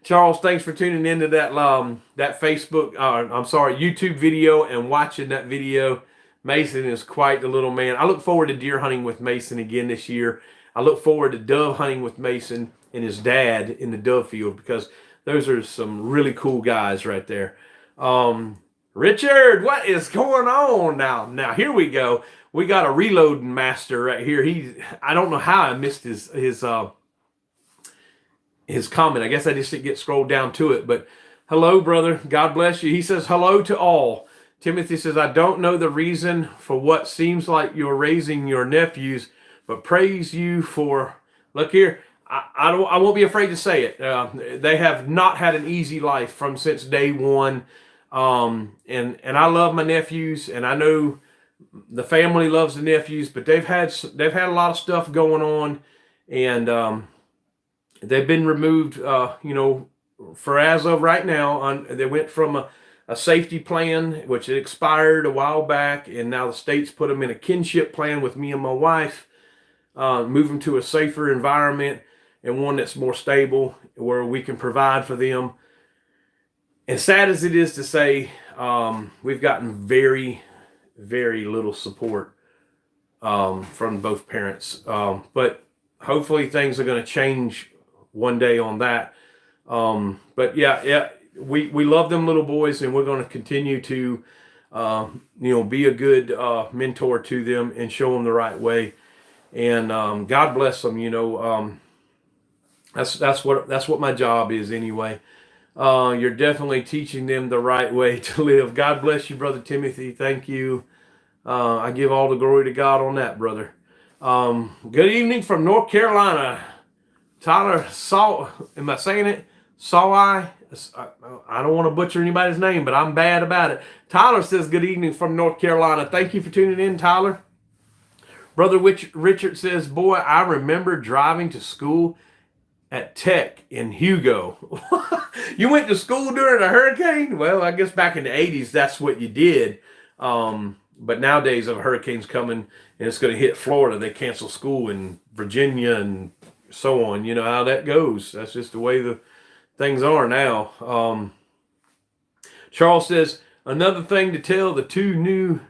Charles, thanks for tuning into that YouTube video and watching that video. Mason is quite the little man. I look forward to deer hunting with Mason again this year. I look forward to dove hunting with Mason and his dad in the dove field, because those are some really cool guys right there. Richard, what is going on now? Now here we go. We got a reloading master right here. I don't know how I missed his comment. I guess I just didn't get scrolled down to it. But hello, brother. God bless you. He says hello to all. Timothy says, I don't know the reason for what seems like you're raising your nephews, but praise you for. Look here. I won't be afraid to say it. They have not had an easy life since day one. And I love my nephews, and I know the family loves the nephews, but they've had a lot of stuff going on, and they've been removed, for as of right now. They went from a safety plan, which had expired a while back, and now the state's put them in a kinship plan with me and my wife, move them to a safer environment and one that's more stable, where we can provide for them. As sad as it is to say, we've gotten very, very little support from both parents. But hopefully things are going to change one day on that. But yeah, we love them little boys, and we're going to continue to, be a good mentor to them and show them the right way. And God bless them. That's what my job is anyway. You're definitely teaching them the right way to live. God bless you, Brother Timothy. Thank you. I give all the glory to God on that, brother. Good evening from North Carolina. Tyler am I saying it? I don't want to butcher anybody's name, but I'm bad about it. Tyler says good evening from North Carolina. Thank you for tuning in, Tyler. Brother Richard says, boy, I remember driving to school at Tech in Hugo. You went to school during a hurricane? Well, I guess back in the 80s, that's what you did. But nowadays, if a hurricane's coming and it's going to hit Florida, they cancel school in Virginia and so on. You know how that goes. That's just the way the things are now. Charles says, another thing to tell the two new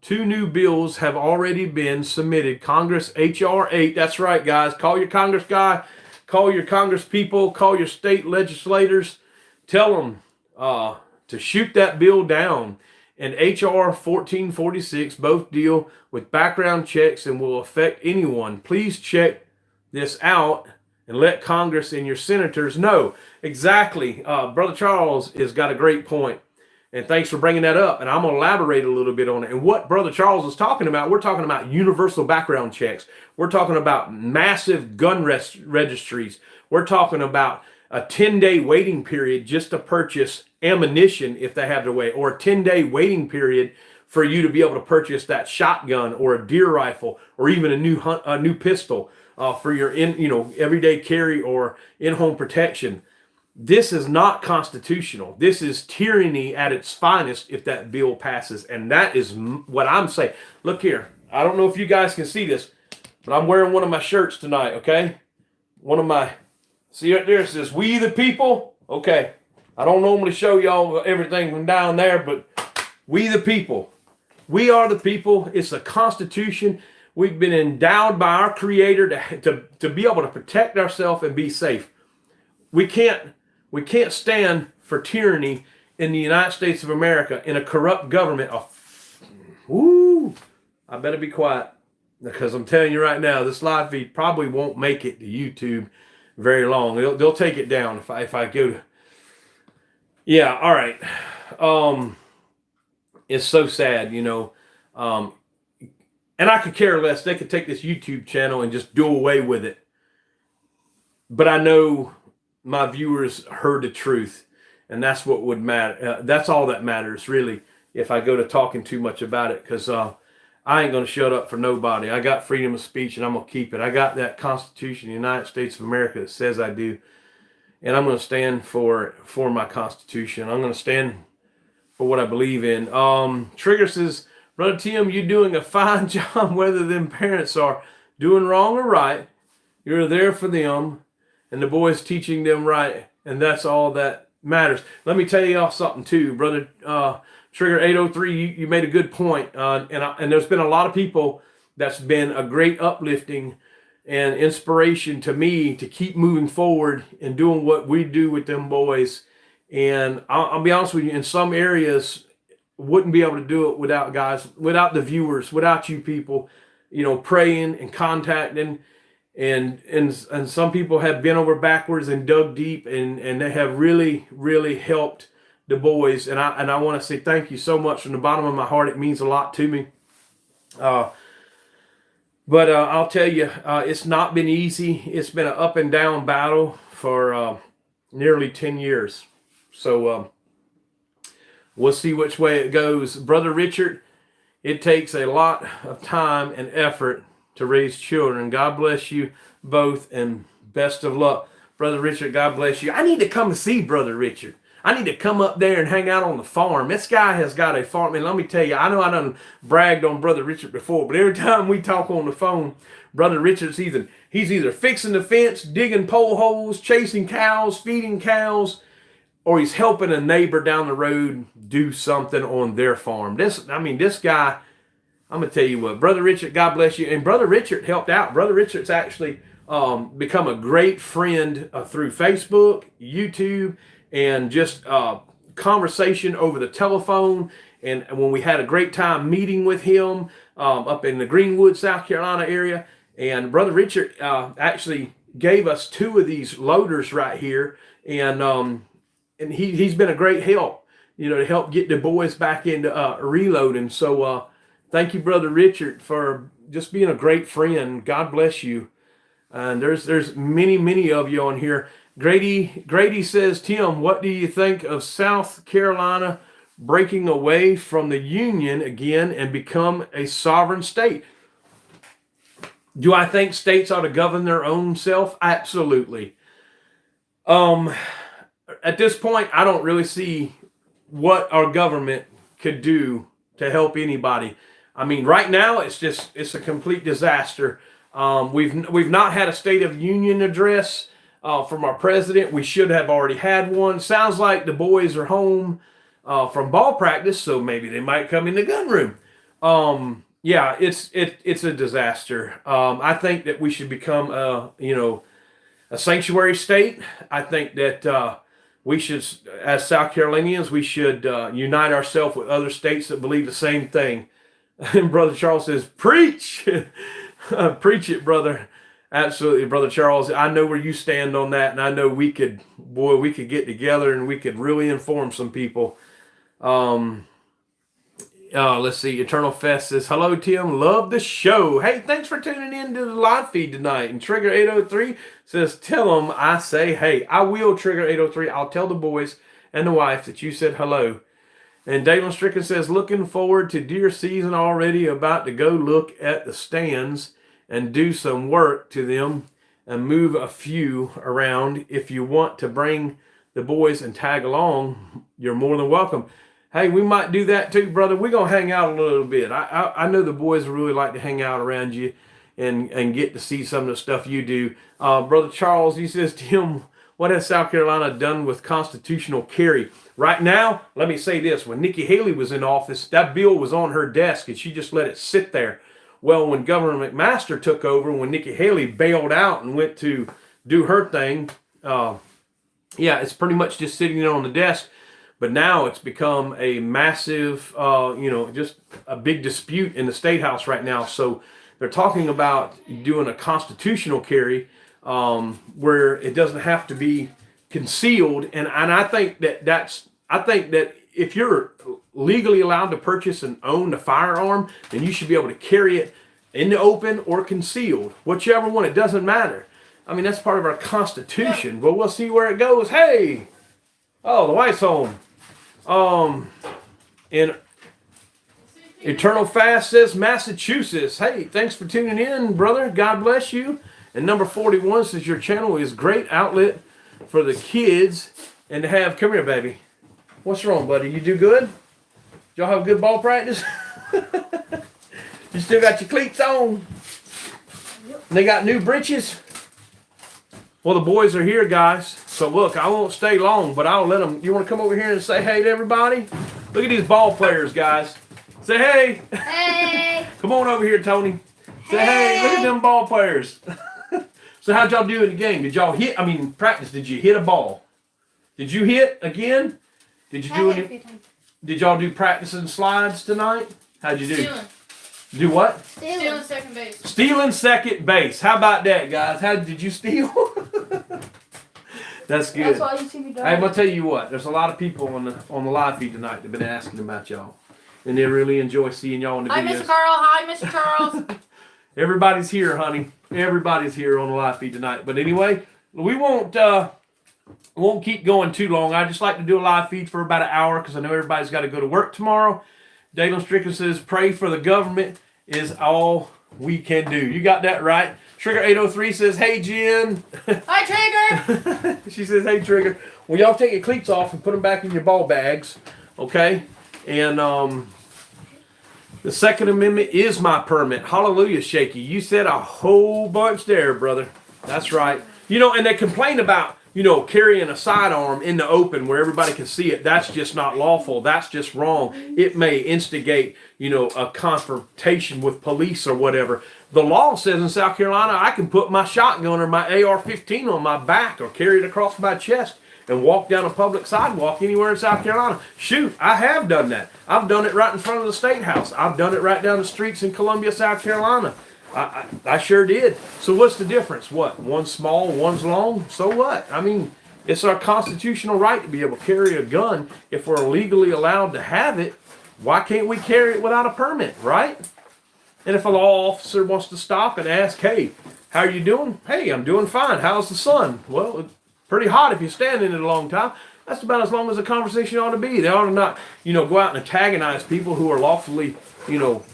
two new bills have already been submitted. Congress HR 8. That's right, guys. Call your Congress guy, call your Congress people, call your state legislators. Tell them to shoot that bill down. And HR 1446 both deal with background checks and will affect anyone. Please check this out and let Congress and your senators know. Exactly. Brother Charles has got a great point. And thanks for bringing that up. And I'm going to elaborate a little bit on it. And what Brother Charles is talking about, we're talking about universal background checks. We're talking about massive gun registries. We're talking about a 10-day waiting period just to purchase ammunition if they have their way, or a 10-day waiting period for you to be able to purchase that shotgun or a deer rifle or even a new pistol for your everyday carry or in-home protection. This is not constitutional. This is tyranny at its finest if that bill passes. And that is what I'm saying. Look here. I don't know if you guys can see this, but I'm wearing one of my shirts tonight, okay? One of my, see right there, it says, "We the people." Okay. I don't normally show y'all everything from down there, but we the people. We are the people. It's a constitution. We've been endowed by our Creator to be able to protect ourselves and be safe. We can't stand for tyranny in the United States of America, in a corrupt government. I better be quiet, because I'm telling you right now, this live feed probably won't make it to YouTube very long. They'll take it down if I go to. Yeah, all right. It's so sad, and I could care less. They could take this YouTube channel and just do away with it. But I know my viewers heard the truth, and that's what would matter. That's all that matters, really, if I go to talking too much about it, because I ain't going to shut up for nobody. I got freedom of speech, and I'm going to keep it. I got that Constitution of the United States of America that says I do, and I'm going to stand for my Constitution. I'm going to stand for what I believe in. Trigger says, "Brother Tim, you're doing a fine job, whether them parents are doing wrong or right. You're there for them, and the boys teaching them right, and that's all that matters." Let me tell y'all something too, Brother Trigger 803. You made a good point, and there's been a lot of people that's been a great uplifting and inspiration to me to keep moving forward and doing what we do with them boys. And I'll be honest with you, in some areas, wouldn't be able to do it without guys, without the viewers, without you people, praying and contacting. And some people have been over backwards and dug deep, and they have really, really helped the boys. And I want to say thank you so much from the bottom of my heart. It means a lot to me. But I'll tell you, it's not been easy. It's been an up and down battle for nearly 10 years. So we'll see which way it goes. Brother Richard, it takes a lot of time and effort to raise children. God bless you both, and best of luck. Brother Richard, God bless you. I need to come and see Brother Richard. I need to come up there and hang out on the farm. This guy has got a farm. And let me tell you, I know I done bragged on Brother Richard before, but every time we talk on the phone, Brother Richard's he's either fixing the fence, digging pole holes, chasing cows, feeding cows, or he's helping a neighbor down the road do something on their farm. This guy, I'm going to tell you what, Brother Richard, God bless you. And Brother Richard helped out. Brother Richard's actually become a great friend through Facebook, YouTube, and just conversation over the telephone. And when we had a great time meeting with him up in the Greenwood, South Carolina area. And Brother Richard actually gave us 2 of these loaders right here. And he's been a great help, to help get the boys back into reloading. So thank you, Brother Richard, for just being a great friend. God bless you. And there's many of you on here. Grady says, "Tim, what do you think of South Carolina breaking away from the Union again and become a sovereign state?" Do I think states ought to govern their own self? Absolutely. At this point, I don't really see what our government could do to help anybody. I mean, right now it's a complete disaster. We've not had a State of Union address from our president. We should have already had one. Sounds like the boys are home from ball practice, so maybe they might come in the gun room. Yeah, it's a disaster. I think that we should become a sanctuary state. I think that we should, as South Carolinians, we should unite ourselves with other states that believe the same thing. And Brother Charles says, preach. Preach it, brother. Absolutely, Brother Charles. I know where you stand on that, and I know we could get together and we could really inform some people. Let's see. Eternal Fest says, hello, Tim. Love the show. Hey, thanks for tuning in to the live feed tonight. And Trigger 803 says, tell them I say hey. I will, Trigger 803. I'll tell the boys and the wife that you said hello. And Dalen Stricken says, looking forward to deer season already. About to go look at the stands and do some work to them and move a few around. If you want to bring the boys and tag along, you're more than welcome. Hey, we might do that too, brother. We're going to hang out a little bit. I know the boys really like to hang out around you and get to see some of the stuff you do. Brother Charles, he says, Tim, what has South Carolina done with constitutional carry? Right now, let me say this. When Nikki Haley was in office, that bill was on her desk and she just let it sit there. Well, when Governor McMaster took over, when Nikki Haley bailed out and went to do her thing, it's pretty much just sitting there on the desk. But now it's become a massive, just a big dispute in the State House right now. So they're talking about doing a constitutional carry where it doesn't have to be concealed. And I think that if you're legally allowed to purchase and own a firearm, then you should be able to carry it in the open or concealed, whichever one. It doesn't matter. I mean, that's part of our Constitution. But we'll see where it goes. Hey, the wife's home. And Eternal Fast says Massachusetts. Hey, thanks for tuning in, brother. God bless you. And number 41 says your channel is great outlet for the kids and to have. Come here, baby. What's wrong, buddy? You do good? Y'all have good ball practice? You still got your cleats on? And they got new breeches? Well, the boys are here, guys. So look, I won't stay long, but I'll let them. You want to come over here and say hey to everybody? Look at these ball players, guys. Say hey. Hey. Come on over here, Tony. Say hey. Look at them ball players. So how'd y'all do in the game? Did y'all hit? Practice. Did you hit a ball? Did you hit again? Did you do any? Did y'all do practice and slides tonight? How'd you do? Stealing. Do what? Stealing second base. Stealing second base. How about that, guys? How did you steal? That's good. That's why you see me doing. I'm gonna tell you what. There's a lot of people on the live feed tonight that've been asking about y'all, and they really enjoy seeing y'all in the Hi, videos. Mr. Carl. Hi, Mr. Charles. Everybody's here, honey. Everybody's here on the live feed tonight. But anyway, we won't keep going too long. I just like to do a live feed for about an hour because I know everybody's got to go to work tomorrow. Dalen Strickland says, pray for the government is all we can do. You got that right. Trigger 803 says, hey, Jen. Hi, Trigger. She says, hey, Trigger. Well, y'all take your cleats off and put them back in your ball bags, okay? And the Second Amendment is my permit. Hallelujah, Shaky. You said a whole bunch there, brother. That's right. And they complain about, carrying a sidearm in the open where everybody can see it. That's just not lawful. That's just wrong. It may instigate, a confrontation with police or whatever. The law says in South Carolina, I can put my shotgun or my AR-15 on my back or carry it across my chest and walk down a public sidewalk anywhere in South Carolina. Shoot, I have done that. I've done it right in front of the State House. I've done it right down the streets in Columbia, South Carolina. I sure did. So what's the difference? What? One's small, one's long? So what? It's our constitutional right to be able to carry a gun. If we're legally allowed to have it, why can't we carry it without a permit, right? And if a law officer wants to stop and ask, hey, how are you doing? Hey, I'm doing fine. How's the sun? Well, it's pretty hot if you stand in it a long time. That's about as long as a conversation ought to be. They ought to not, go out and antagonize people who are lawfully,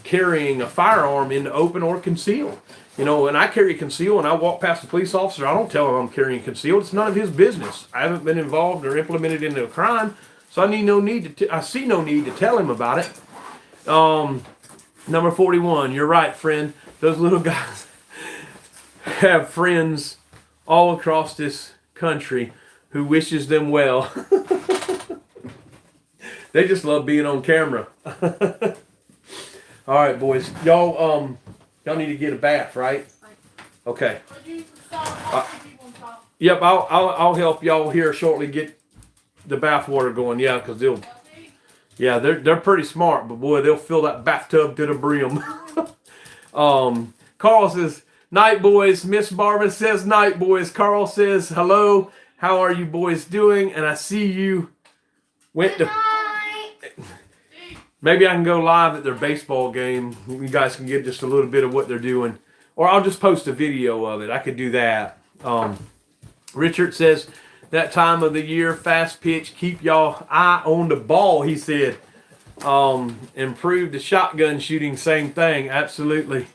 carrying a firearm in the open or concealed. And I carry concealed and I walk past a police officer, I don't tell him I'm carrying concealed. It's none of his business. I haven't been involved or implemented into a crime. So I see no need to tell him about it. Number 41. You're right, friend. Those little guys have friends all across this country who wishes them well. They just love being on camera. All right, boys. Y'all need to get a bath, right? Okay. Yep, I'll help y'all here shortly get the bath water going. Yeah, because they're pretty smart, but boy, they'll fill that bathtub to the brim. Carl says, "Night, boys." Miss Barbara says, "Night, boys." Carl says, "Hello. How are you boys doing?" And I see you went to. Maybe I can go live at their baseball game. You guys can get just a little bit of what they're doing. Or I'll just post a video of it. I could do that. Richard says, "That time of the year, fast pitch, keep y'all eye on the ball," he said. Improve the shotgun shooting, same thing. Absolutely.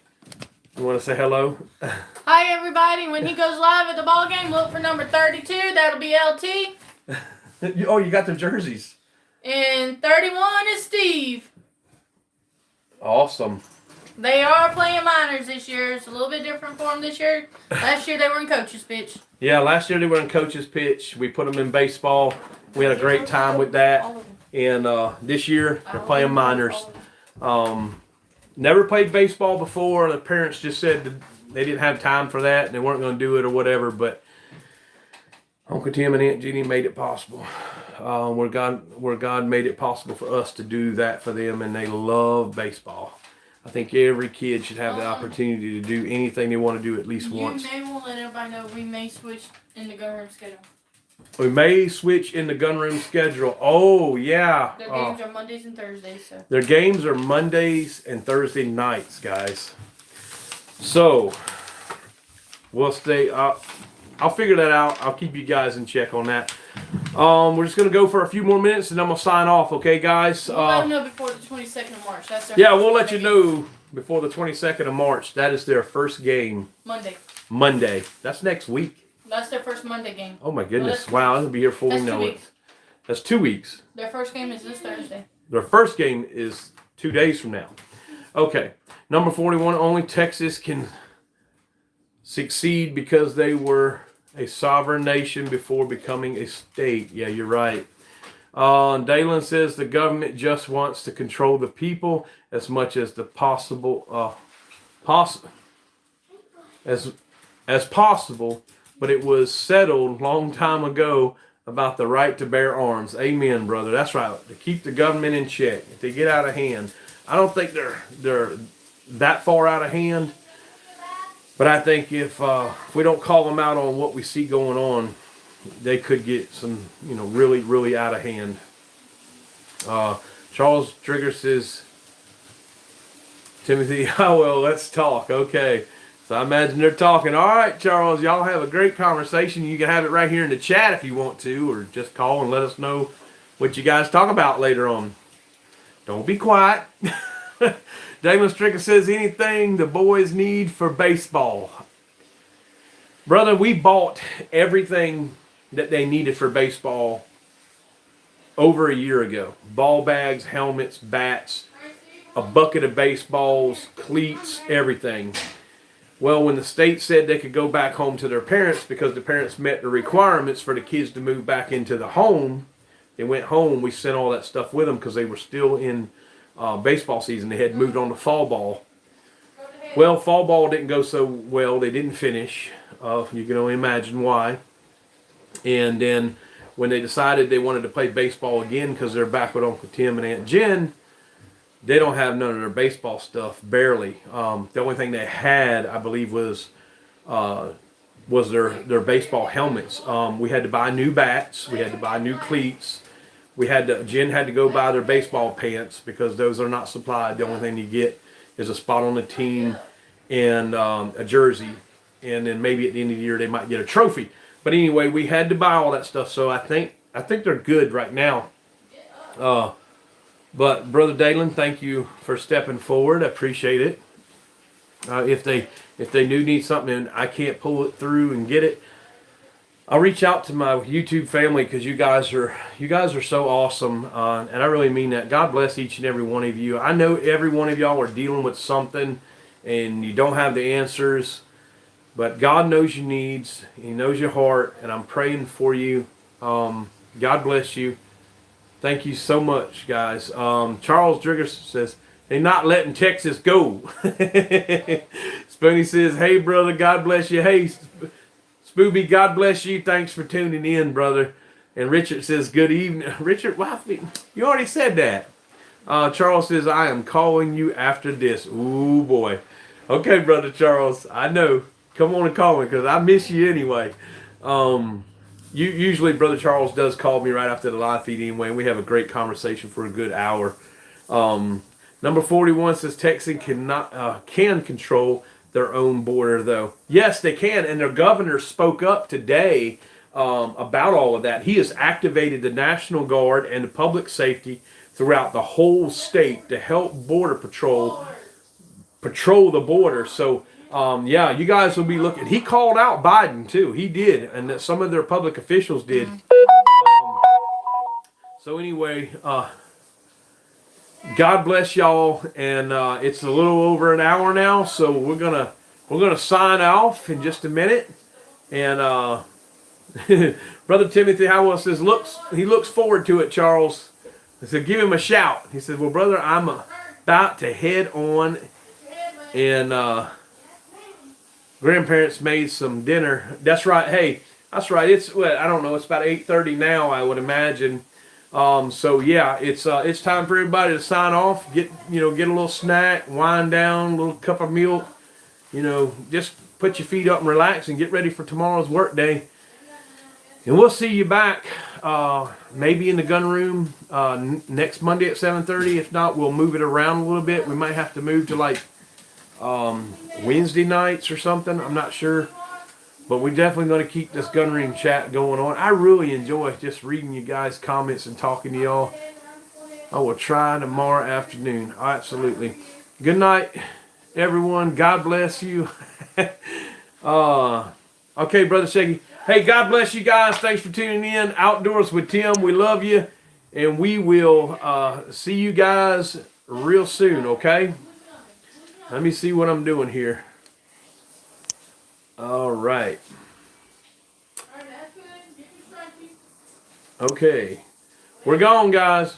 You want to say hello? Hi, everybody. When he goes live at the ball game, look for number 32. That'll be LT. Oh, you got the jerseys. And 31 is Steve. Awesome. They are playing minors this year. It's a little bit different for them this year. Last year they were in coach's pitch. Yeah, last year they were in coach's pitch. We put them in baseball. We had a great time with that. And this year they're playing minors. Never played baseball before. The parents just said that they didn't have time for that and they weren't going to do it or whatever. But Uncle Tim and Aunt Jeannie made it possible. Where God made it possible for us to do that for them, and they love baseball. I think every kid should have the opportunity to do anything they want to do at least once. You may want to let everybody know we may switch in the gun room schedule. We may switch in the gun room schedule. Oh, yeah. Their games are Mondays and Thursdays. So. Their games are Mondays and Thursday nights, guys. So, we'll stay up. I'll figure that out. I'll keep you guys in check on that. We're just going to go for a few more minutes and then we'll sign off, okay, guys? We'll let them know before the 22nd of March. That's their we'll let you know before the 22nd of March. That is their first game. Monday. That's next week. That's their first Monday game. Oh, my goodness. Wow, I'm going to be here before we know it. That's 2 weeks. Their first game is this Thursday. Their first game is 2 days from now. Okay. Number 41, only Texas can succeed because they were a sovereign nation before becoming a state. Yeah, you're right. Dalen says the government just wants to control the people as much as the possible, as possible. But it was settled long time ago about the right to bear arms. Amen, brother. That's right. To keep the government in check. If they get out of hand, I don't think they're that far out of hand. But I think if we don't call them out on what we see going on, they could get some, really, really out of hand. Charles Trigger says, Timothy, oh, well, let's talk. Okay. So I imagine they're talking. All right, Charles, y'all have a great conversation. You can have it right here in the chat if you want to, or just call and let us know what you guys talk about later on. Don't be quiet. Damon Stricker says, anything the boys need for baseball. Brother, we bought everything that they needed for baseball over a year ago. Ball bags, helmets, bats, a bucket of baseballs, cleats, everything. Well, when the state said they could go back home to their parents because the parents met the requirements for the kids to move back into the home, they went home. We sent all that stuff with them because they were still in baseball season. They had moved on to fall ball. Well, fall ball didn't go so well. They didn't finish. You can only imagine why. And then when they decided they wanted to play baseball again because they're back with Uncle Tim and Aunt Jen, they don't have none of their baseball stuff, barely. The only thing they had, I believe, was their baseball helmets. We had to buy new bats. We had to buy new cleats. Jen had to go buy their baseball pants because those are not supplied. The only thing you get is a spot on the team and a jersey. And then maybe at the end of the year they might get a trophy. But anyway, we had to buy all that stuff. So I think they're good right now. But Brother Dalen, thank you for stepping forward. I appreciate it. If they do need something and I can't pull it through and get it, I'll reach out to my YouTube family because you guys are so awesome, and I really mean that. God bless each and every one of you. I know every one of y'all are dealing with something, and you don't have the answers, but God knows your needs. He knows your heart, and I'm praying for you. God bless you. Thank you so much, guys. Charles Drigger says they're not letting Texas go. Spoonie says, "Hey brother, God bless you." Hey. Spooby, God bless you. Thanks for tuning in, brother. And Richard says, good evening. Richard, you already said that. Charles says, I am calling you after this. Ooh, boy. Okay, brother Charles, I know. Come on and call me because I miss you anyway. Usually, brother Charles does call me right after the live feed anyway, and we have a great conversation for a good hour. Number 41 says, Texas can control their own border, though. Yes, they can, and their governor spoke up today about all of that. He has activated the National Guard and the public safety throughout the whole state to help Border Patrol patrol the border. So, yeah, you guys will be looking. He called out Biden, too. He did, and that some of their public officials did. So anyway, God bless y'all, and it's a little over an hour now, so we're gonna sign off in just a minute. And Brother Timothy Howell says he looks forward to it. Charles, I said, give him a shout. He said, well, brother, I'm about to head on, and grandparents made some dinner. That's right. Hey, that's right. It's what I don't know. It's about 8:30 now, I would imagine. So yeah, it's time for everybody to sign off, get a little snack, wind down, a little cup of milk, just put your feet up and relax and get ready for tomorrow's work day. And we'll see you back, maybe in the gun room, next Monday at 7:30. If not, we'll move it around a little bit. We might have to move to like, Wednesday nights or something. I'm not sure. But we're definitely going to keep this gun room chat going on. I really enjoy just reading you guys' comments and talking to y'all. I will try tomorrow afternoon. Absolutely. Good night, everyone. God bless you. Okay, Brother Shaggy. Hey, God bless you guys. Thanks for tuning in. Outdoors with Tim. We love you. And we will see you guys real soon, okay? Let me see what I'm doing here. All right. Okay. We're gone, guys.